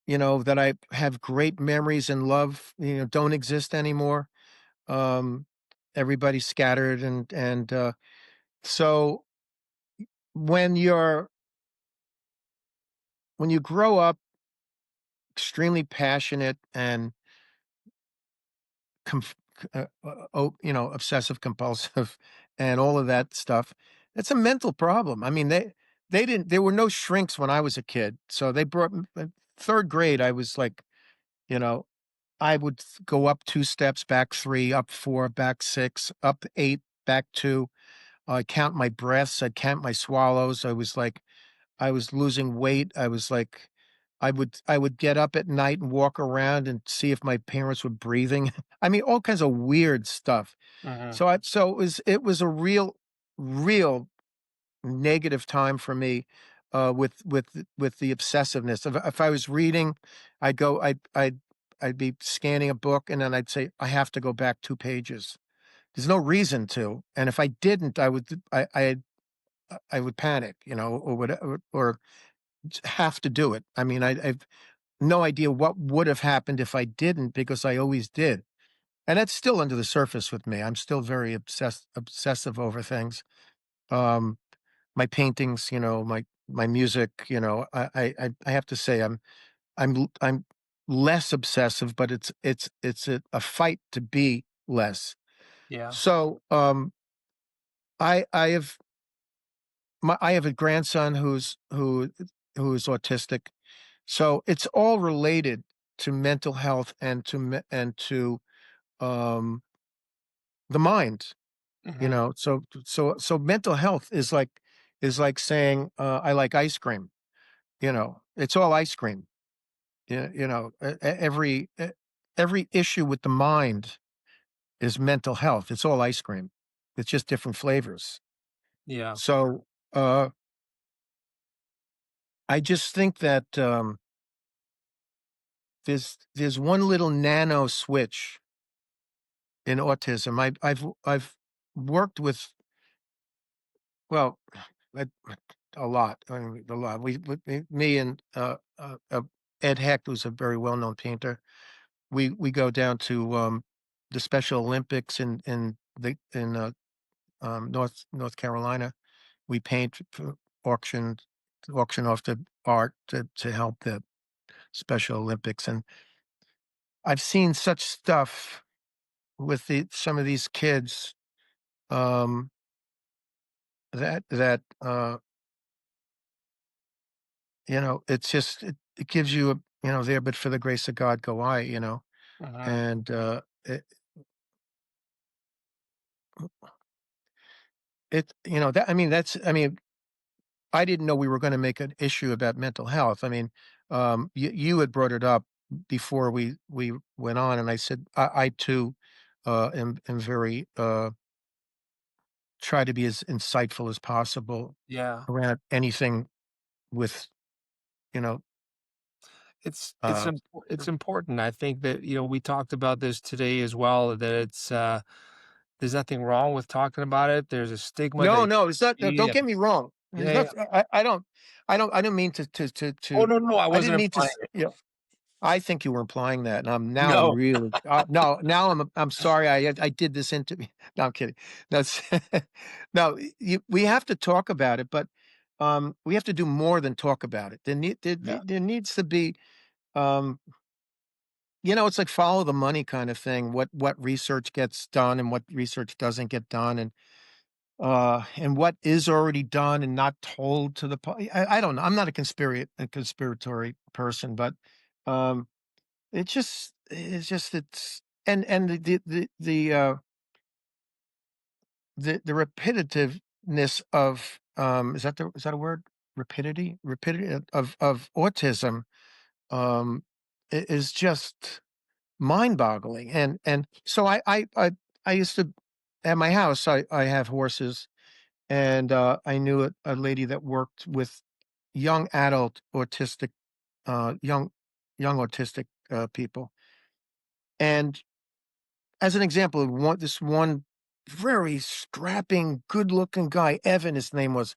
that I have great memories and love, don't exist anymore. Um, Everybody's scattered so when you're when you grow up extremely passionate and conf obsessive compulsive and all of that stuff, it's a mental problem. I mean, they didn't there were no shrinks when I was a kid, so they brought m 3rd grade, I was like, you know, I would go up 2 steps, back 3, up 4, back 6, up 8, back 2. I'd count my breaths, I'd count my swallows. I was losing weight. I would get up at night and walk around and see if my parents were breathing. I mean, all kinds of weird stuff. Hmm. So it was a real negative time for me, with the obsessiveness. If I was reading, I'd be scanning a book, and then I'd say, "I have to go back 2 pages." There's no reason to, and if I didn't, I would panic, or whatever, or have to do it. I mean, I've no idea what would have happened if I didn't, because I always did. And that's still under the surface with me. I'm still very obsessive over things. Um, my paintings, my music, I have to say I'm less obsessive, but it's a fight to be less. Yeah. So I have I have a grandson who is autistic. So it's all related to mental health and to um, the mind. Hmm. So mental health is like saying, I like ice cream. It's all ice cream. Every issue with the mind is mental health. It's all ice cream. It's just different flavors. Yeah. So I just think that there's one little nano switch in autism. I've worked with, well, I a lot. I mean, a lot. Me and Ed Hecht, who's a very well known painter. We go down to the Special Olympics in North Carolina. We paint for auction auction off the art to help the Special Olympics, and I've seen such stuff with some of these kids, um, that it's just it gives you there, but for the grace of God go I. Hmm. And that I mean, I didn't know we were going to make an issue about mental health. I mean, you had brought it up before we went on, and I said I too am very try to be as insightful as possible Yeah. around anything with you know It's uh it's important. I think that, we talked about this today as well, that there's nothing wrong with talking about it. There's a stigma No, that no, it's not. No, don't yeah, get me wrong. There's yeah, yeah. nothing. I don't mean Oh, no, no, I I didn't wasn't mean to. implying it. I think you were implying that, and I'm No. really no. Now I'm sorry. I did this into. No, I'm kidding. That's no. We have to talk about it, but we have to do more than talk about it. Yeah. There needs to be, um, it's like follow the money kind of thing. What research gets done and what research doesn't get done, and what is already done and not told to the I don't know. I'm not a conspiratory person, but um, it's and the repetitiveness of, is that a word? Rapidity of autism, um, is just mind-boggling, and so I used to at my house, I have horses, and, I knew a lady that worked with young adult autistic, young autistic, people, and as an example of this one very strapping, good-looking guy, Evan, his name was.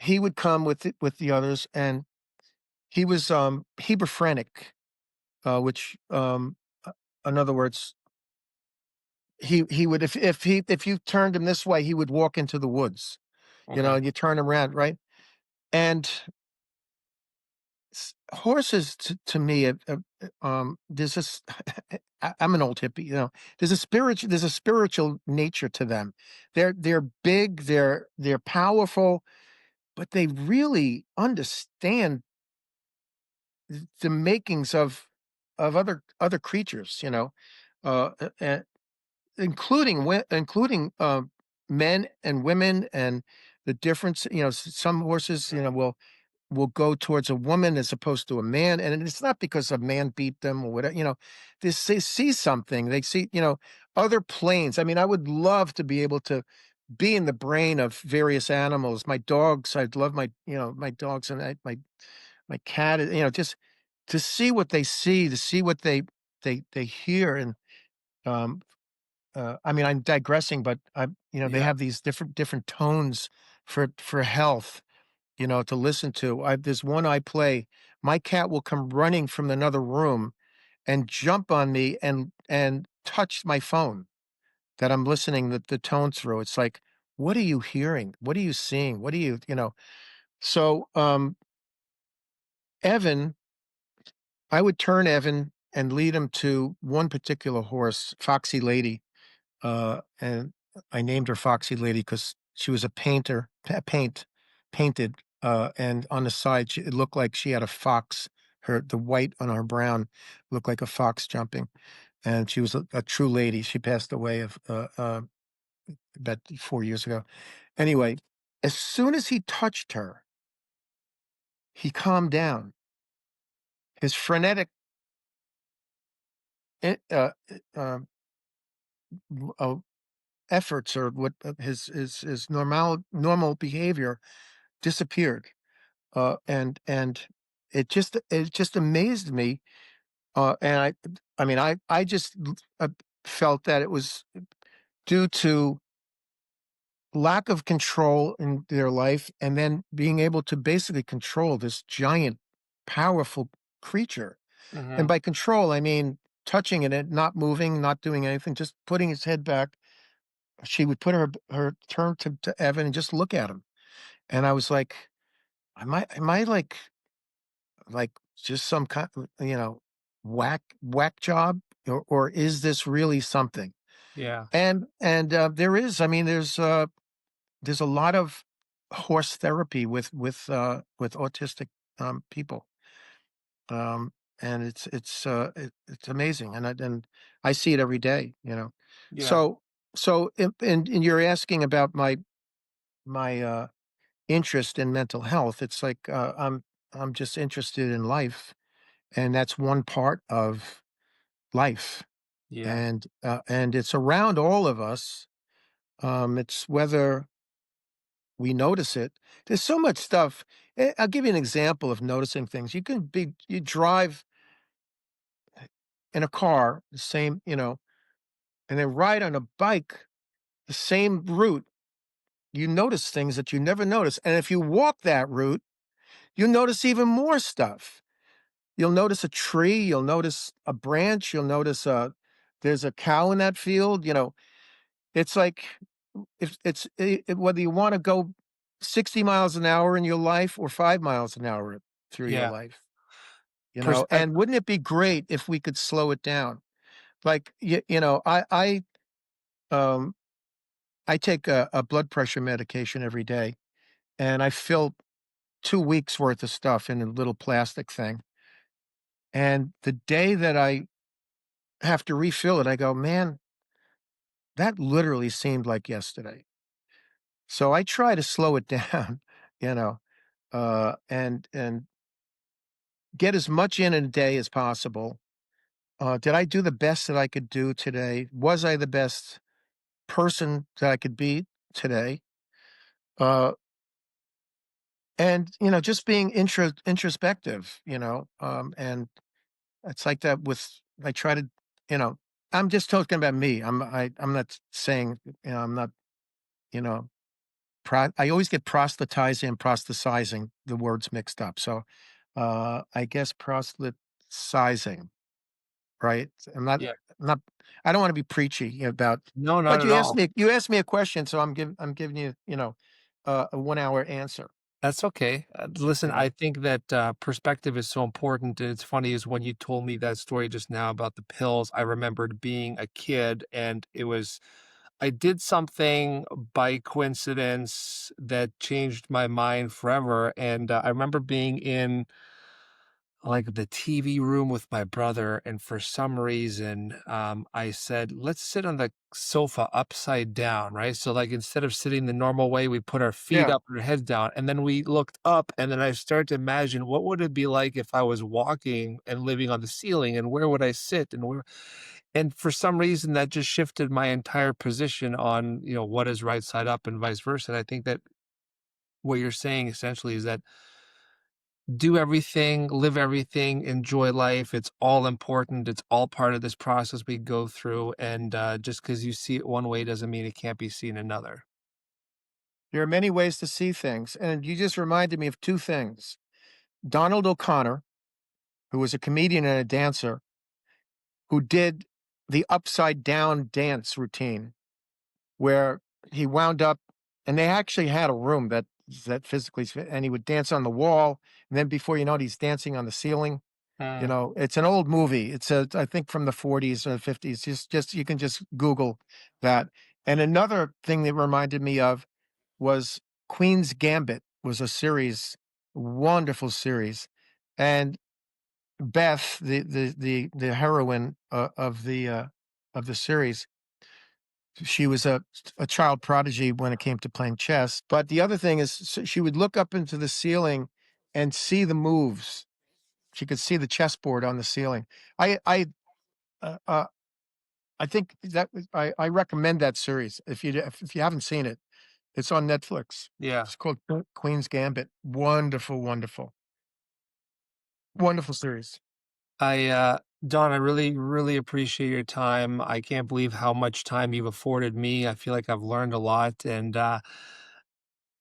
He would come with the others, and he was, Hebraic, which, in other words, he would, if you turned him this way, he would walk into the woods, Okay. and you turn him around, right? And horses, to me, there's this. I'm an old hippie, There's a spiritual nature to them. They're big, they're powerful, but they really understand the makings of other creatures, uh, including, men and women, and the difference. Some horses, will go towards a woman as opposed to a man, and it's not because a man beat them or whatever. They see something. They see, other planes. I mean, I would love to be able to be in the brain of various animals. My dogs, I'd love my dogs, and my cat. Just to see what they see, to see what they hear, and um, I mean, I'm digressing, but they Yeah. have these different tones for health, to listen to. There's one I play. My cat will come running from another room and jump on me and touch my phone that I'm listening the tone through. It's like, what are you hearing? What are you seeing? What are you? So, Evan, I would turn Evan and lead him to one particular horse, Foxy Lady. And I named her Foxy Lady because she was a painted, and on the side, it looked like she had a fox. The white on her brown looked like a fox jumping, and she was a true lady. She passed away about 4 years ago. Anyway, as soon as he touched her, he calmed down. His frenetic, eh, uh, efforts, or what, his normal behavior disappeared. And it just amazed me. And I mean, I just felt that it was due to lack of control in their life, and then being able to basically control this giant, powerful creature. And Mhm. by control, I mean touching it and not moving, not doing anything, just putting his head back. She would put her turn to Evan and just look at him. And I was like, am I like just some kind, whack job, or is this really something? Yeah. And there is, I mean, there's a lot of horse therapy with autistic, people, um, and it's amazing, and I see it every day. Yeah. So and you're asking about my interest in mental health. It's like, I'm just interested in life, and that's one part of life, Yeah. and it's around all of us. It's whether we notice it. There's so much stuff. I'll give you an example of noticing things. You drive in a car, the same, and then ride on a bike, the same route. You notice things that you never notice. And if you walk that route, you notice even more stuff. You'll notice a tree, you'll notice a branch, you'll notice there's a cow in that field. It's like, if it's whether you want to go. 60 miles an hour in your life or 5 miles an hour through your Yeah. life, you know? Perspective. And wouldn't it be great if we could slow it down? Like, you know, um, I take a blood pressure medication every day, and I fill 2 weeks worth of stuff in a little plastic thing. And the day that I have to refill it, I go, "Man, that literally seemed like yesterday." So I try to slow it down, you know, and get as much in a day as possible. Did I do the best that I could do today? Was I the best person that I could be today? Uh, and you know, just being introspective, you know, and it's like that with I try to, you know, I'm just talking about me. I'm not saying, you know, I'm not, you know, I always get proselytizing and proselytizing the words mixed up. So I guess proselytizing, right? Yeah. I'm not I don't want to be preachy about, No, not but at all. you asked me a question, so I'm giving you, you know, a 1 hour answer, That's okay. Listen, you I know. think that perspective is so important. And it's funny is when you told me that story just now about the pills, I remembered being a kid and I did something by coincidence that changed my mind forever. And I remember being in like the TV room with my brother, and for some reason, I said, "Let's sit on the sofa upside down," right? So, like, instead of sitting the normal way, we put our feet Yeah. up and our heads down, and then we looked up, and then I started to imagine what would it be like if I was walking and living on the ceiling, and where would I sit, and for some reason, that just shifted my entire position on, what is right side up and vice versa. And I think that what you're saying essentially is that do everything, live everything, enjoy life. It's all important. It's all part of this process we go through. And just because you see it one way doesn't mean it can't be seen another. There are many ways to see things, and you just reminded me of 2 things. Donald O'Connor, who was a comedian and a dancer, who did the upside down dance routine where he wound up, and they actually had a room that physically fit, and he would dance on the wall, and then before you know it, he's dancing on the ceiling. You Mm, know, it's an old movie. It's I think from the 40s or 50s. Just you can just Google that. And another thing that reminded me of was Queen's Gambit was a series, wonderful series. And Beth, the heroine of the series, she was a child prodigy when it came to playing chess. But the other thing is, she would look up into the ceiling and see the moves. She could see the chessboard on the ceiling. I I uh, uh, I think I recommend that series if you haven't seen it. It's on Netflix. yeah. It's called Queen's Gambit. Wonderful, wonderful, wonderful series. Don, I really, really appreciate your time. I can't believe how much time you've afforded me. I feel like I've learned a lot, and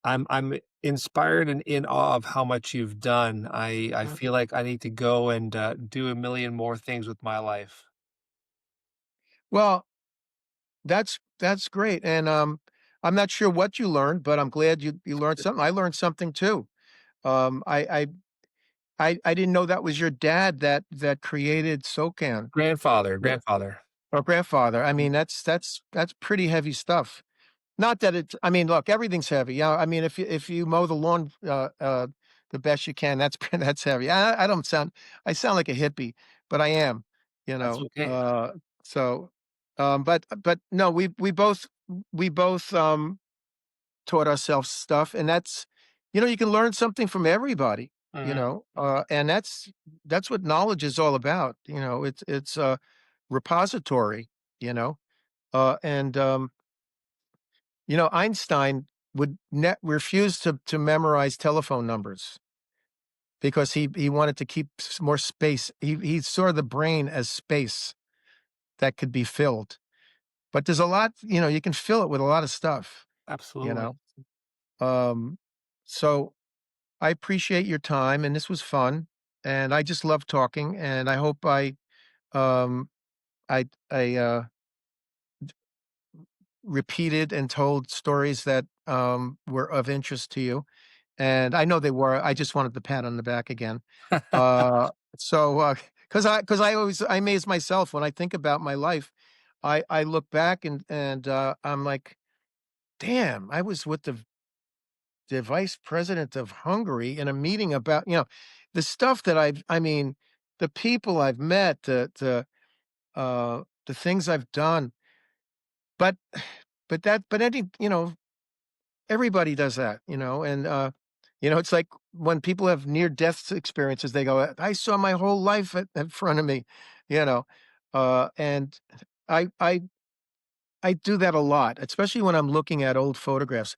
I'm inspired and in awe of how much you've done. I Mm. feel like I need to go and do a million more things with my life. Well, that's great, and I'm not sure what you learned, but I'm glad you learned something. I learned something too. Um, I I I didn't know that was your dad that created SOCAN Grandfather, or grandfather. grandfather. I mean, that's pretty heavy stuff. Not that it's I mean, look, everything's heavy. Yeah, I mean, if you mow the lawn, the best you can, that's that's heavy. I don't sound I sound like a hippie, but I am, you That's know, okay. so, but no, we both, taught ourselves stuff, and that's you know, you can learn something from everybody, you Mhm. know, and that's what knowledge is all about, you know, it's a repository, you know, and, you know, Einstein would refuse to memorize telephone numbers because he wanted to keep more space. He saw the brain as space that could be filled. But there's a lot, you know, you can fill it with a lot of stuff, you Absolutely. know. Um, so I appreciate your time, and this was fun, and I just love talking, and I hope um I repeated and told stories that, were of interest to you, and I know they were. I just wanted the pat on the back again. So, because I amaze myself when I think about my life. I look back and I'm like, "Damn, I was with the vice president of Hungary in a meeting about," the stuff that I mean, the people I've met, the things I've done, but but any everybody does that, it's like when people have near death experiences, they go, "I saw my whole life in front of me," you know, and I I I do that a lot, especially when I'm looking at old photographs.